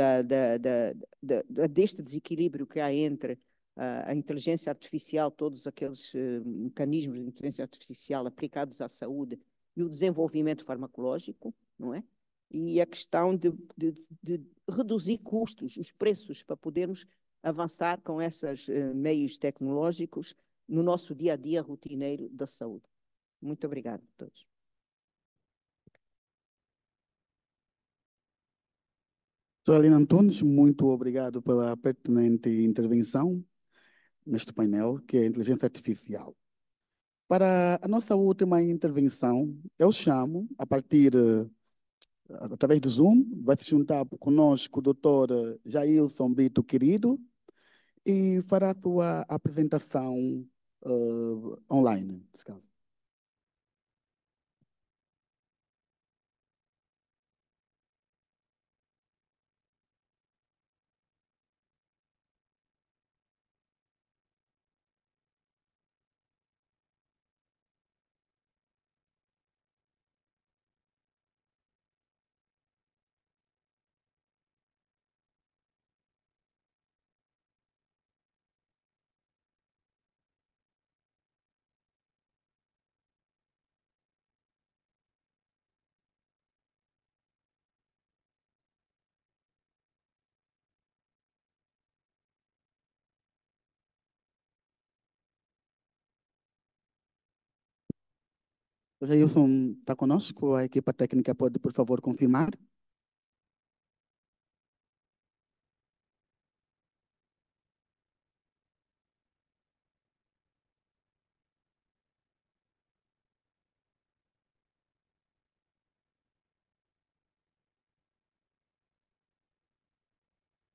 deste desequilíbrio que há entre a inteligência artificial, todos aqueles mecanismos de inteligência artificial aplicados à saúde e o desenvolvimento farmacológico, não é? E a questão de reduzir custos, os preços, para podermos avançar com esses meios tecnológicos no nosso dia a dia rotineiro da saúde. Muito obrigada a todos. Doutora Lina Antunes, muito obrigado pela pertinente intervenção neste painel, que é a inteligência artificial. Para a nossa última intervenção, eu chamo, através do Zoom, vai se juntar conosco o doutor Jailson Brito Querido e fará a sua apresentação online, nesse caso. O Jailson está conosco? A equipa técnica pode, por favor, confirmar?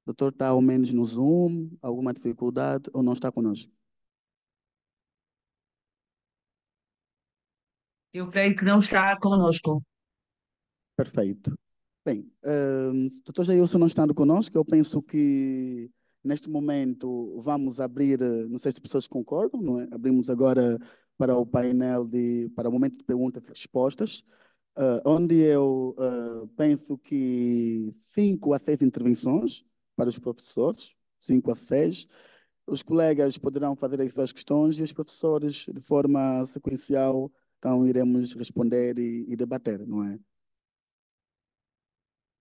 O doutor está ao menos no Zoom, alguma dificuldade ou não está conosco? Eu creio que não está conosco. Perfeito. Bem, doutor Jailson não estando conosco, eu penso que neste momento vamos abrir, não sei se as pessoas concordam, não é? Abrimos agora para o painel para o momento de perguntas e respostas, onde eu penso que 5 a 6 intervenções para os professores, 5 a 6. Os colegas poderão fazer as suas questões e os professores, de forma sequencial, então iremos responder e debater, não é?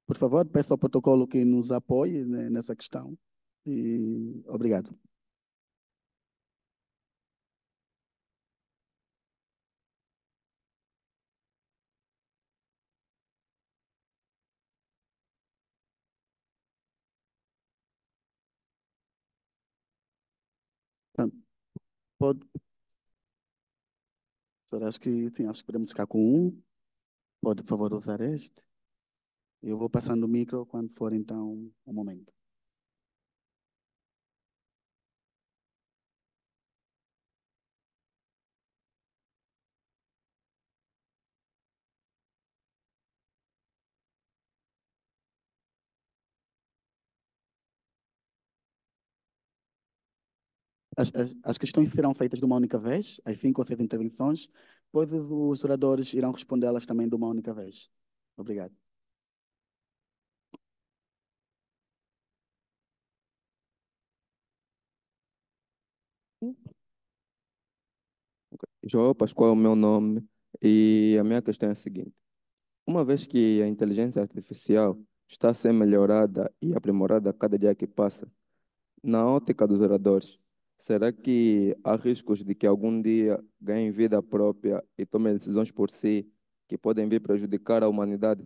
Por favor, peço ao protocolo que nos apoie, né, nessa questão. E obrigado. Pronto. Pode, senhor, acho que podemos ficar com um. Pode, por favor, usar este. Eu vou passando o micro quando for, então, o momento. As questões serão feitas de uma única vez, as 5 ou 6 intervenções, depois os oradores irão respondê-las também de uma única vez. Obrigado. João Pascoal é o meu nome e a minha questão é a seguinte. Uma vez que a inteligência artificial está a ser melhorada e aprimorada a cada dia que passa, na ótica dos oradores, será que há riscos de que algum dia ganhem vida própria e tomem decisões por si que podem vir prejudicar a humanidade?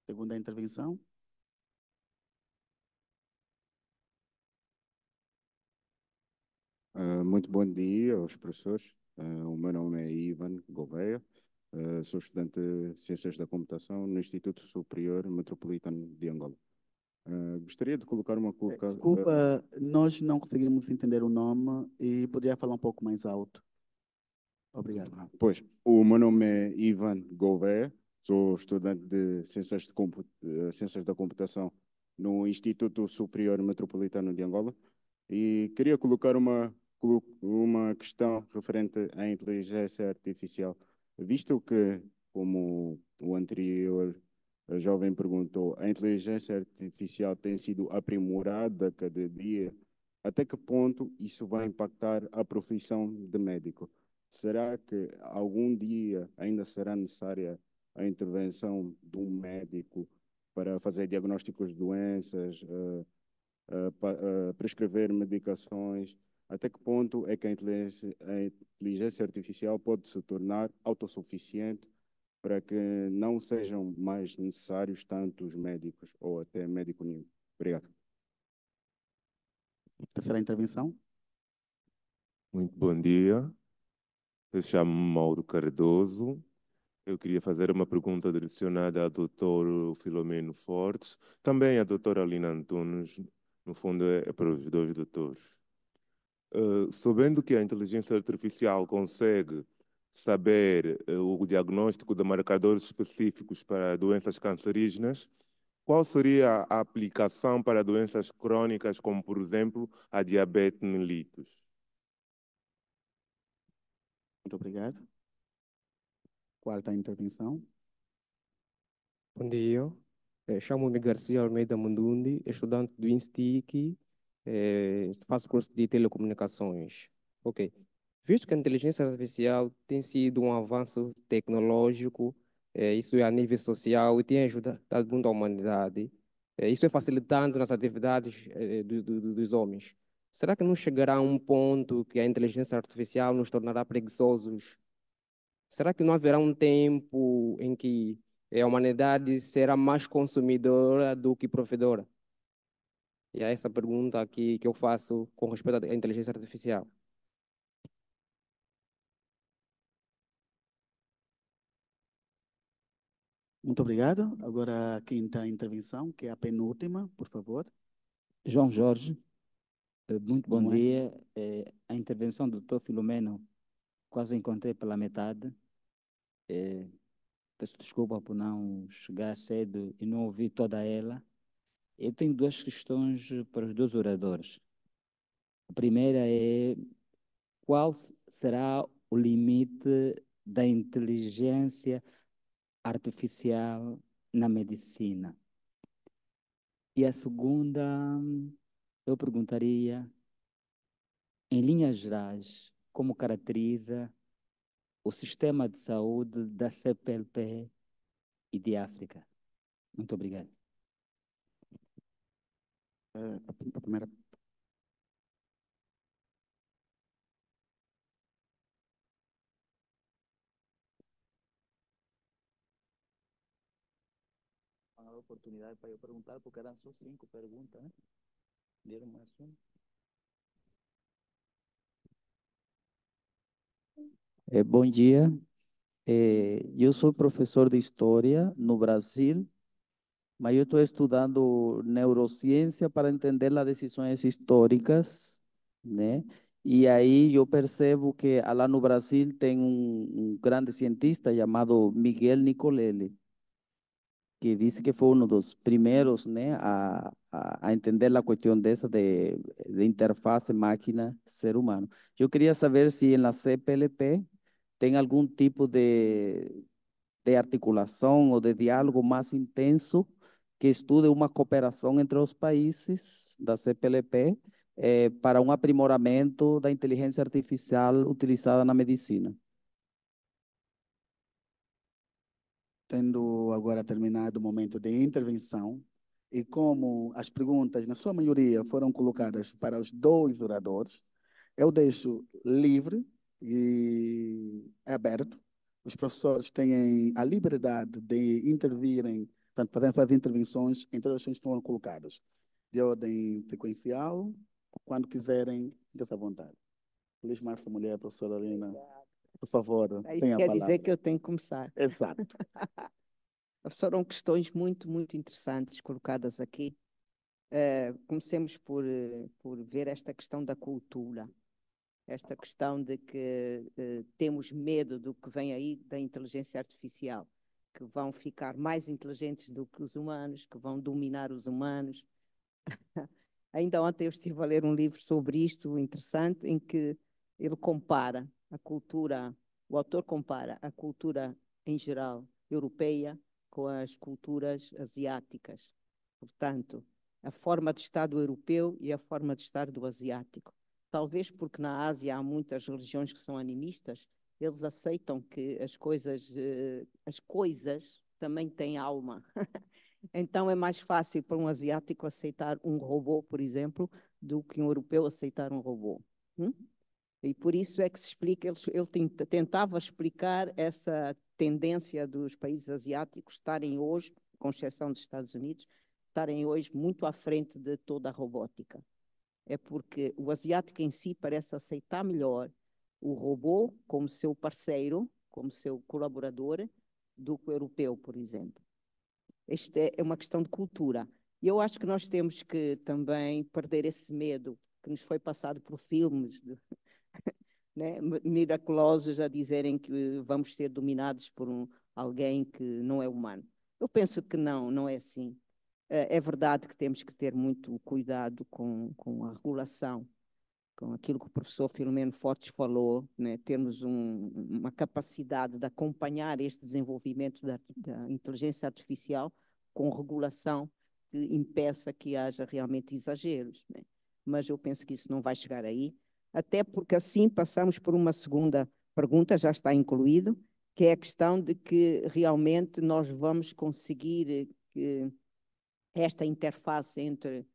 Segunda intervenção. Muito bom dia aos professores. O meu nome é Ivan Gouveia. Sou estudante de Ciências da Computação no Instituto Superior Metropolitano de Angola. Gostaria de colocar uma Desculpa, nós não conseguimos entender o nome e poderia falar um pouco mais alto. Obrigado. Pois, o meu nome é Ivan Gouveia, sou estudante de Ciências da Computação no Instituto Superior Metropolitano de Angola e queria colocar uma questão referente à inteligência artificial, visto que, como o anterior jovem perguntou, a inteligência artificial tem sido aprimorada cada dia, até que ponto isso vai impactar a profissão de médico? Será que algum dia ainda será necessária a intervenção de um médico para fazer diagnósticos de doenças, prescrever medicações? Até que ponto é que a inteligência artificial pode se tornar autossuficiente para que não sejam mais necessários tantos médicos ou até médico nenhum? Obrigado. Terceira intervenção. Muito bom dia. Eu chamo-me Mauro Cardoso. Eu queria fazer uma pergunta direcionada ao Dr. Filomeno Fortes, também à doutora Alina Antunes, no fundo é para os dois doutores. Sabendo que a inteligência artificial consegue saber o diagnóstico de marcadores específicos para doenças cancerígenas, qual seria a aplicação para doenças crônicas, como, por exemplo, a diabetes mellitus? Muito obrigado. Quarta intervenção. Bom dia, chamo-me Garcia Almeida Mundundi, estudante do INSTIC, faço curso de telecomunicações. Ok. Visto que a inteligência artificial tem sido um avanço tecnológico, isso é a nível social e tem ajudado muito a humanidade, isso é facilitando nas atividades dos homens. será que não chegará a um ponto que a inteligência artificial nos tornará preguiçosos? Será que não haverá um tempo em que a humanidade será mais consumidora do que provedora? E é essa pergunta aqui que eu faço com respeito à inteligência artificial. Muito obrigado. Agora a quinta intervenção, que é a penúltima, por favor. João Jorge, muito bom Não é? dia. A intervenção do Dr. Filomeno quase encontrei pela metade. Peço desculpa por não chegar cedo e não ouvir toda ela. Eu tenho duas questões para os dois oradores. A primeira é: qual será o limite da inteligência artificial na medicina? E a segunda, eu perguntaria, em linhas gerais, como caracteriza o sistema de saúde da CPLP e de África? Muito obrigado. A primeira. A oportunidade para eu perguntar, porque eram só 5 perguntas, né? Deram mais uma. Bom dia. Eu sou professor de História no Brasil, mas eu estou estudando neurociência para entender as decisões históricas, né? E aí eu percebo que lá no Brasil tem um grande cientista chamado Miguel Nicolelli, que disse que foi um dos primeiros, né, a entender a questão dessa de interface máquina-ser humano. Eu queria saber se na CPLP tem algum tipo de articulação ou de diálogo mais intenso que estude uma cooperação entre os países da CPLP para um aprimoramento da inteligência artificial utilizada na medicina. Tendo agora terminado o momento de intervenção, e como as perguntas, na sua maioria, foram colocadas para os dois oradores, eu deixo livre e aberto. Os professores têm a liberdade de intervirem, portanto, fazer essas intervenções em todas as questões que foram colocadas, de ordem sequencial, quando quiserem, fique à vontade. Luiz Março Mulher, professora Lina, por favor, Aí tenha a quer palavra. dizer que eu tenho que começar. Exato. Foram questões muito, muito interessantes colocadas aqui. Comecemos por ver esta questão da cultura, esta questão de que temos medo do que vem aí da inteligência artificial, que vão ficar mais inteligentes do que os humanos, que vão dominar os humanos. Ainda ontem eu estive a ler um livro sobre isto, interessante, em que ele compara a cultura, o autor compara a cultura em geral europeia com as culturas asiáticas. Portanto, a forma de estar do europeu e a forma de estar do asiático. Talvez porque na Ásia há muitas religiões que são animistas, eles aceitam que as coisas também têm alma. Então é mais fácil para um asiático aceitar um robô, por exemplo, do que um europeu aceitar um robô. E por isso é que se explica, ele tentava explicar essa tendência dos países asiáticos estarem hoje, com exceção dos Estados Unidos, estarem hoje muito à frente de toda a robótica. É porque o asiático em si parece aceitar melhor o robô como seu parceiro, como seu colaborador, do que o europeu, por exemplo. Esta é uma questão de cultura. E eu acho que nós temos que também perder esse medo que nos foi passado por filmes né, miraculosos a dizerem que vamos ser dominados por alguém que não é humano. Eu penso que não é assim. É verdade que temos que ter muito cuidado com a regulação, com aquilo que o professor Filomeno Fortes falou, né? Termos uma capacidade de acompanhar este desenvolvimento da inteligência artificial com regulação que impeça que haja realmente exageros, né? Mas eu penso que isso não vai chegar aí, até porque assim passamos por uma segunda pergunta, já está incluído, que é a questão de que realmente nós vamos conseguir esta interface entre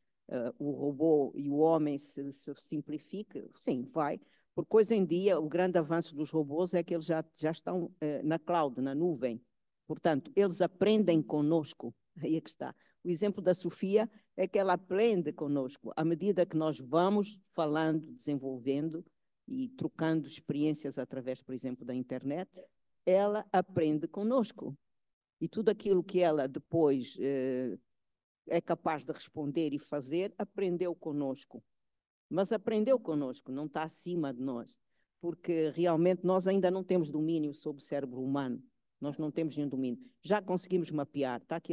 o robô e o homem se simplifica, sim, vai. Porque hoje em dia o grande avanço dos robôs é que eles já estão na cloud, na nuvem. Portanto, eles aprendem conosco. Aí é que está. O exemplo da Sofia é que ela aprende conosco. À medida que nós vamos falando, desenvolvendo e trocando experiências através, por exemplo, da internet, ela aprende conosco. E tudo aquilo que ela depois é capaz de responder e fazer, aprendeu conosco. Mas aprendeu conosco, não está acima de nós. Porque realmente nós ainda não temos domínio sobre o cérebro humano. Nós não temos nenhum domínio. Já conseguimos mapear. Está aqui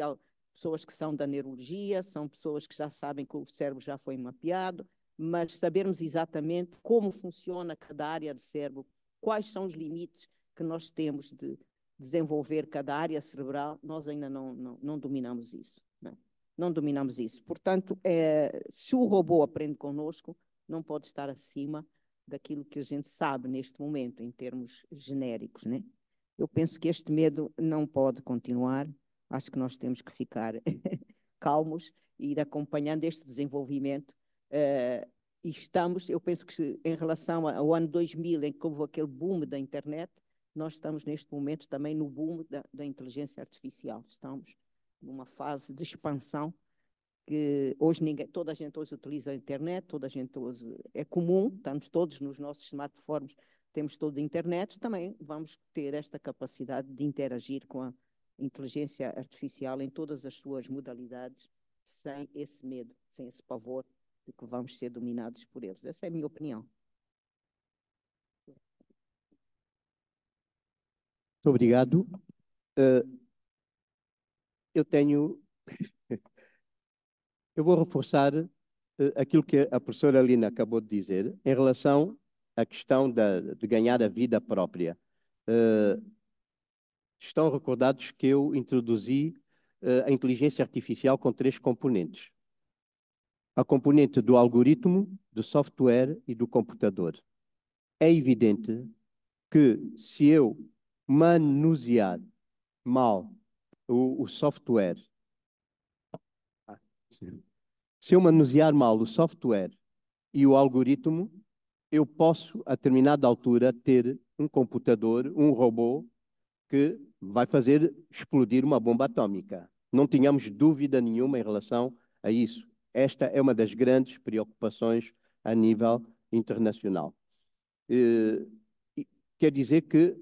pessoas que são da neurologia, são pessoas que já sabem que o cérebro já foi mapeado, mas sabermos exatamente como funciona cada área do cérebro, quais são os limites que nós temos de desenvolver cada área cerebral, nós ainda não dominamos isso. Não dominamos isso. Portanto, se o robô aprende conosco, não pode estar acima daquilo que a gente sabe neste momento, em termos genéricos, né? Eu penso que este medo não pode continuar. Acho que nós temos que ficar calmos e ir acompanhando este desenvolvimento. E eu penso que em relação ao ano 2000, em que houve aquele boom da internet, nós estamos neste momento também no boom da inteligência artificial. Estamos numa fase de expansão que hoje toda a gente hoje utiliza a internet, toda a gente hoje é comum, estamos todos nos nossos smartphones, temos toda a internet, também vamos ter esta capacidade de interagir com a inteligência artificial em todas as suas modalidades, sem esse medo, sem esse pavor de que vamos ser dominados por eles. Essa é a minha opinião. Muito obrigado. Eu vou reforçar aquilo que a professora Lina acabou de dizer em relação à questão de ganhar a vida própria. Estão recordados que eu introduzi a inteligência artificial com 3 componentes. A componente do algoritmo, do software e do computador. É evidente que se eu manusear mal o software, se eu manusear mal o software e o algoritmo, eu posso, a determinada altura, ter um computador, um robô, que vai fazer explodir uma bomba atômica. Não tínhamos dúvida nenhuma em relação a isso. Esta é uma das grandes preocupações a nível internacional. Quer dizer que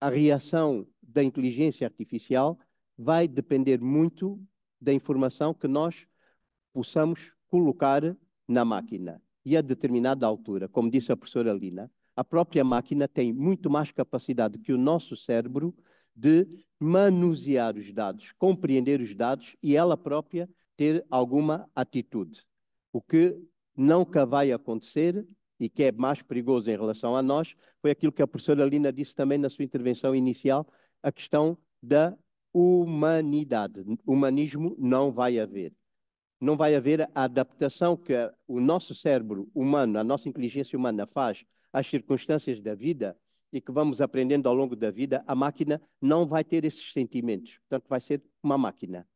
a reação da inteligência artificial vai depender muito da informação que nós possamos colocar na máquina. E a determinada altura, como disse a professora Lina, a própria máquina tem muito mais capacidade que o nosso cérebro de manusear os dados, compreender os dados e ela própria ter alguma atitude. O que nunca vai acontecer e que é mais perigoso em relação a nós foi aquilo que a professora Lina disse também na sua intervenção inicial, a questão da humanidade. Humanismo não vai haver. Não vai haver a adaptação que o nosso cérebro humano, a nossa inteligência humana faz às circunstâncias da vida e que vamos aprendendo ao longo da vida, a máquina não vai ter esses sentimentos. Portanto, vai ser uma máquina,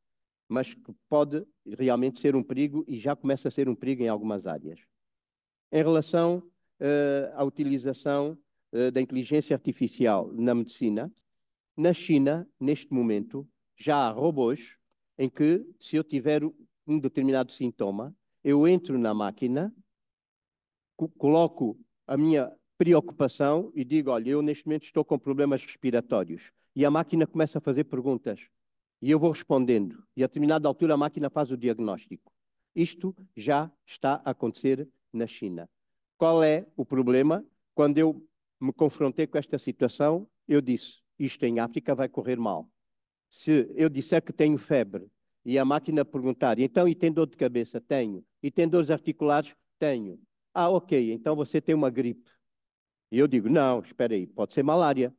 mas que pode realmente ser um perigo e já começa a ser um perigo em algumas áreas. Em relação à utilização da inteligência artificial na medicina, na China, neste momento, já há robôs em que, se eu tiver um determinado sintoma, eu entro na máquina, coloco a minha preocupação e digo, olha, eu neste momento estou com problemas respiratórios. E a máquina começa a fazer perguntas. E eu vou respondendo. E a determinada altura a máquina faz o diagnóstico. Isto já está a acontecer na China. Qual é o problema? Quando eu me confrontei com esta situação, eu disse, isto em África vai correr mal. Se eu disser que tenho febre e a máquina perguntar, então, e tem dor de cabeça? Tenho. E tem dores articulares? Tenho. Ah, ok, então você tem uma gripe. E eu digo, não, espera aí, pode ser malária,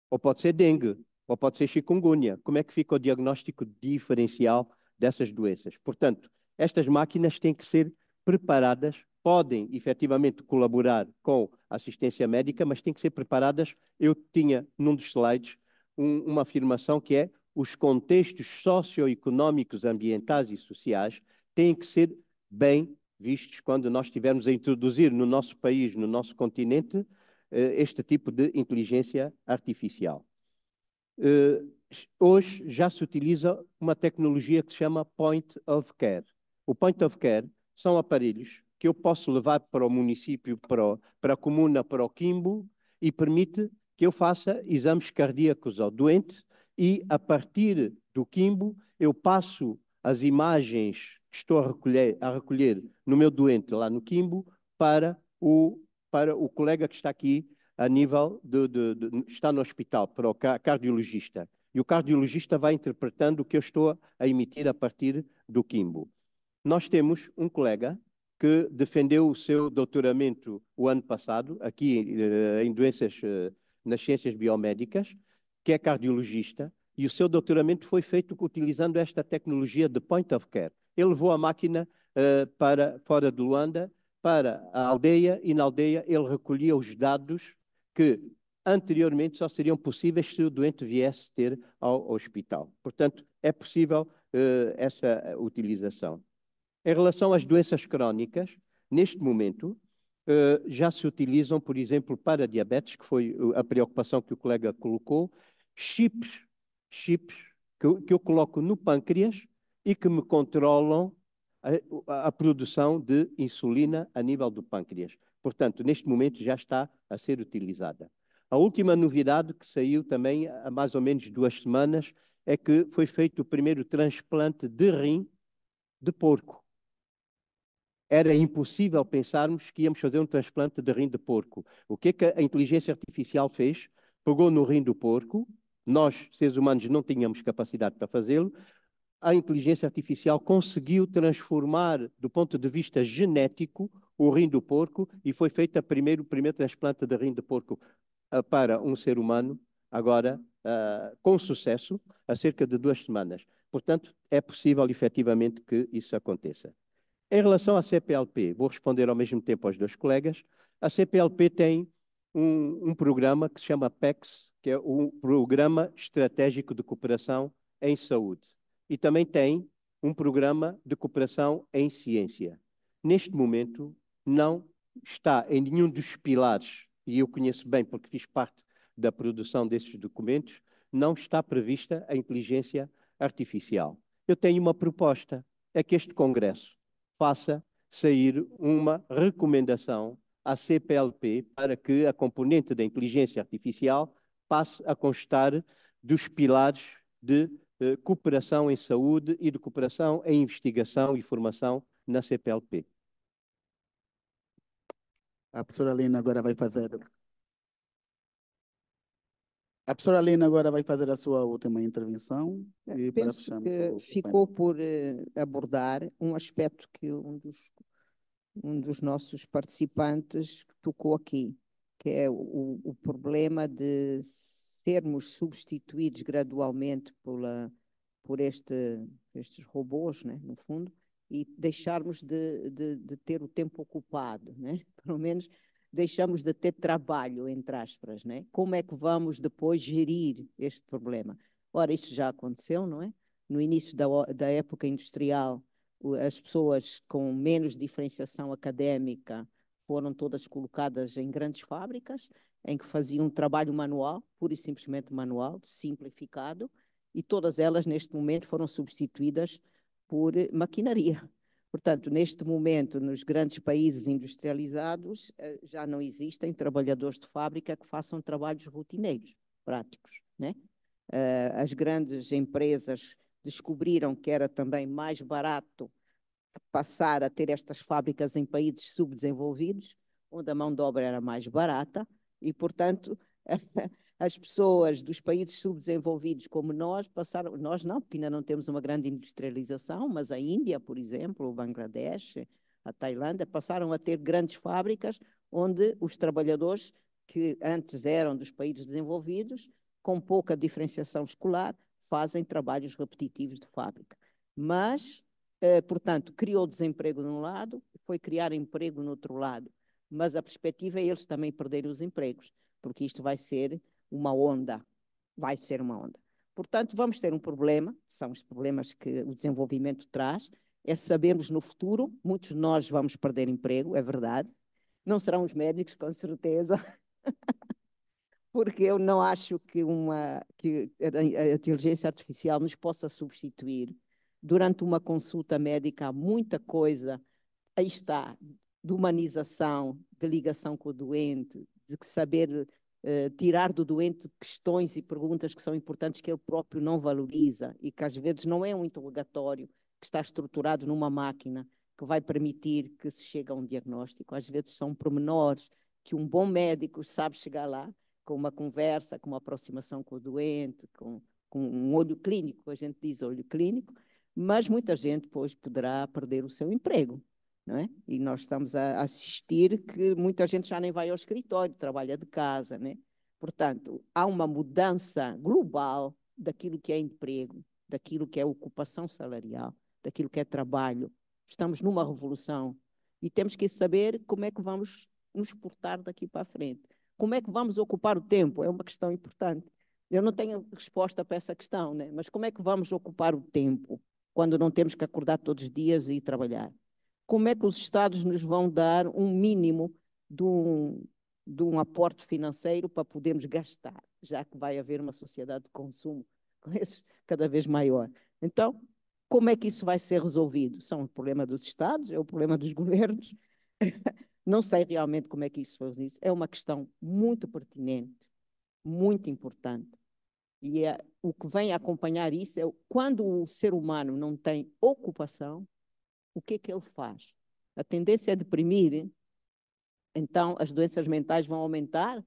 ou pode ser dengue, ou pode ser chikungunya. Como é que fica o diagnóstico diferencial dessas doenças? Portanto, estas máquinas têm que ser preparadas, podem efetivamente colaborar com a assistência médica, mas têm que ser preparadas. Eu tinha, num dos slides, uma afirmação que é os contextos socioeconómicos, ambientais e sociais têm que ser bem vistos quando nós estivermos a introduzir no nosso país, no nosso continente, este tipo de inteligência artificial. Hoje já se utiliza uma tecnologia que se chama Point of Care. O Point of Care são aparelhos que eu posso levar para o município, para a comuna, para o Quimbo, e permite que eu faça exames cardíacos ao doente e, a partir do Quimbo, eu passo as imagens que estou a recolher no meu doente lá no Quimbo para o colega que está aqui a nível está no hospital, para o cardiologista. E o cardiologista vai interpretando o que eu estou a emitir a partir do Quimbo. Nós temos um colega que defendeu o seu doutoramento o ano passado, aqui em doenças, nas ciências biomédicas, que é cardiologista, e o seu doutoramento foi feito utilizando esta tecnologia de Point of Care. Ele levou a máquina para fora de Luanda, para a aldeia, e na aldeia ele recolhia os dados que anteriormente só seriam possíveis se o doente viesse ter ao hospital. Portanto, é possível essa utilização. Em relação às doenças crónicas, neste momento, já se utilizam, por exemplo, para diabetes, que foi a preocupação que o colega colocou, chips que eu coloco no pâncreas e que me controlam a produção de insulina a nível do pâncreas. Portanto, neste momento já está a ser utilizada. A última novidade que saiu também há mais ou menos 2 semanas é que foi feito o primeiro transplante de rim de porco. Era impossível pensarmos que íamos fazer um transplante de rim de porco. O que é que a inteligência artificial fez? Pegou no rim do porco, nós, seres humanos, não tínhamos capacidade para fazê-lo, a inteligência artificial conseguiu transformar, do ponto de vista genético, o rim do porco e foi feito o primeiro transplante de rim de porco para um ser humano, agora, com sucesso, há cerca de 2 semanas. Portanto, é possível, efetivamente, que isso aconteça. Em relação à CPLP, vou responder ao mesmo tempo aos 2 colegas. A CPLP tem um programa que se chama PECS, que é o Programa Estratégico de Cooperação em Saúde. E também tem um programa de cooperação em ciência. Neste momento, não está em nenhum dos pilares, e eu conheço bem porque fiz parte da produção desses documentos, não está prevista a inteligência artificial. Eu tenho uma proposta, é que este Congresso faça sair uma recomendação à CPLP para que a componente da inteligência artificial passe a constar dos pilares de cooperação em saúde e de cooperação em investigação e formação na CPLP. A professora Lina agora vai fazer. A professora Lina agora vai fazer a sua última intervenção. E para Penso fecharmos que ficou por abordar um aspecto que um dos nossos participantes tocou aqui, que é o problema de sermos substituídos gradualmente por estes robôs, né, no fundo, e deixarmos de ter o tempo ocupado, né? Pelo menos deixamos de ter trabalho, entre aspas, né? Como é que vamos depois gerir este problema? Ora, isso já aconteceu, não é? No início da época industrial, as pessoas com menos diferenciação académica foram todas colocadas em grandes fábricas, em que faziam um trabalho manual, pura e simplesmente manual, simplificado, e todas elas, neste momento, foram substituídas por maquinaria. Portanto, neste momento, nos grandes países industrializados, já não existem trabalhadores de fábrica que façam trabalhos rotineiros, práticos, né? As grandes empresas descobriram que era também mais barato passar a ter estas fábricas em países subdesenvolvidos, onde a mão de obra era mais barata, e, portanto, as pessoas dos países subdesenvolvidos como nós passaram, nós não, porque ainda não temos uma grande industrialização, mas a Índia, por exemplo, o Bangladesh, a Tailândia, passaram a ter grandes fábricas onde os trabalhadores que antes eram dos países desenvolvidos, com pouca diferenciação escolar, fazem trabalhos repetitivos de fábrica. Mas, portanto, criou desemprego de um lado, foi criar emprego no outro lado. Mas a perspectiva é eles também perderem os empregos, porque isto vai ser uma onda, vai ser uma onda. Portanto, vamos ter um problema, são os problemas que o desenvolvimento traz, é sabermos no futuro, muitos de nós vamos perder emprego, é verdade, não serão os médicos, com certeza, porque eu não acho que a inteligência artificial nos possa substituir. Durante uma consulta médica há muita coisa, aí está, de humanização, de ligação com o doente, de saber tirar do doente questões e perguntas que são importantes que ele próprio não valoriza e que às vezes não é um interrogatório que está estruturado numa máquina que vai permitir que se chegue a um diagnóstico. Às vezes são pormenores que um bom médico sabe chegar lá com uma conversa, com uma aproximação com o doente, com um olho clínico, a gente diz olho clínico, mas muita gente depois poderá perder o seu emprego, não é? E nós estamos a assistir que muita gente já nem vai ao escritório, trabalha de casa, né? Portanto, há uma mudança global daquilo que é emprego, daquilo que é ocupação salarial, daquilo que é trabalho. Estamos numa revolução e temos que saber como é que vamos nos portar daqui para a frente. Como é que vamos ocupar o tempo? É uma questão importante. Eu não tenho resposta para essa questão, né? Mas como é que vamos ocupar o tempo quando não temos que acordar todos os dias e ir trabalhar? Como é que os Estados nos vão dar um mínimo de um aporte financeiro para podermos gastar, já que vai haver uma sociedade de consumo cada vez maior? Então, como é que isso vai ser resolvido? São o problema dos Estados, é o problema dos governos. Não sei realmente como é que isso foi resolvido. É uma questão muito pertinente, muito importante. E o que vem a acompanhar isso é quando o ser humano não tem ocupação, o que é que ele faz? A tendência é deprimir, então as doenças mentais vão aumentar,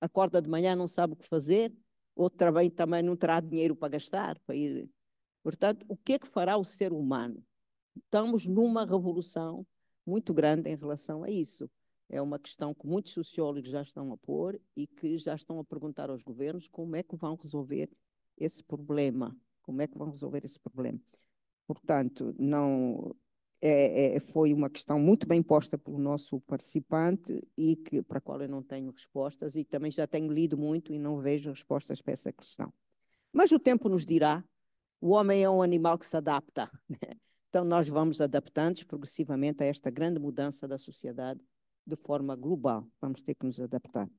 acorda de manhã, não sabe o que fazer, ou também não terá dinheiro para gastar, para ir. Portanto, o que é que fará o ser humano? Estamos numa revolução muito grande em relação a isso. É uma questão que muitos sociólogos já estão a pôr e que já estão a perguntar aos governos como é que vão resolver esse problema. Como é que vão resolver esse problema? Portanto, não, foi uma questão muito bem posta pelo nosso participante e para a qual eu não tenho respostas e também já tenho lido muito e não vejo respostas para essa questão. Mas o tempo nos dirá, o homem é um animal que se adapta, né? Então nós vamos adaptando progressivamente a esta grande mudança da sociedade de forma global. Vamos ter que nos adaptar.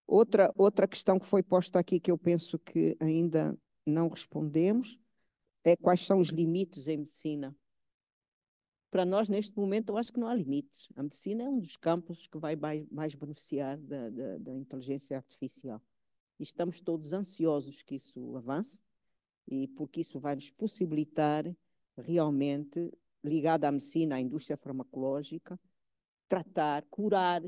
Outra questão que foi posta aqui que eu penso que ainda não respondemos é quais são os limites em medicina. Para nós, neste momento, eu acho que não há limites. A medicina é um dos campos que vai mais beneficiar da inteligência artificial. E estamos todos ansiosos que isso avance, e porque isso vai nos possibilitar realmente, ligado à medicina, à indústria farmacológica, tratar, curar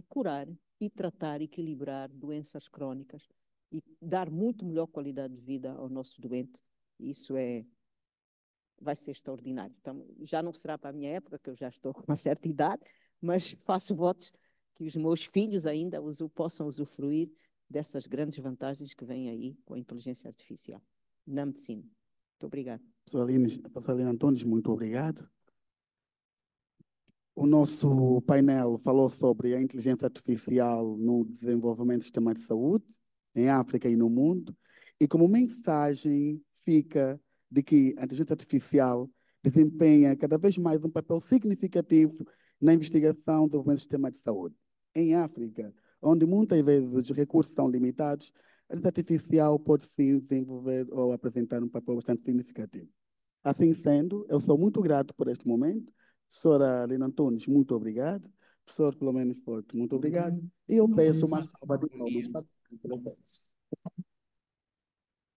e tratar, equilibrar doenças crónicas e dar muito melhor qualidade de vida ao nosso doente. Isso vai ser extraordinário. Então, já não será para a minha época, que eu já estou com uma certa idade, mas faço votos que os meus filhos ainda possam usufruir dessas grandes vantagens que vêm aí com a inteligência artificial na medicina. Muito obrigada. Professora Aline Antunes, muito obrigado. O nosso painel falou sobre a inteligência artificial no desenvolvimento do sistema de saúde, em África e no mundo, e como mensagem fica de que a inteligência artificial desempenha cada vez mais um papel significativo na investigação e desenvolvimento do sistema de saúde. Em África, onde muitas vezes os recursos são limitados, a inteligência artificial pode sim desenvolver ou apresentar um papel bastante significativo. Assim sendo, eu sou muito grato por este momento. Professora Aline Antunes, muito obrigado. Professor Filomeno Forte, muito obrigado. E eu peço uma salva de palmas para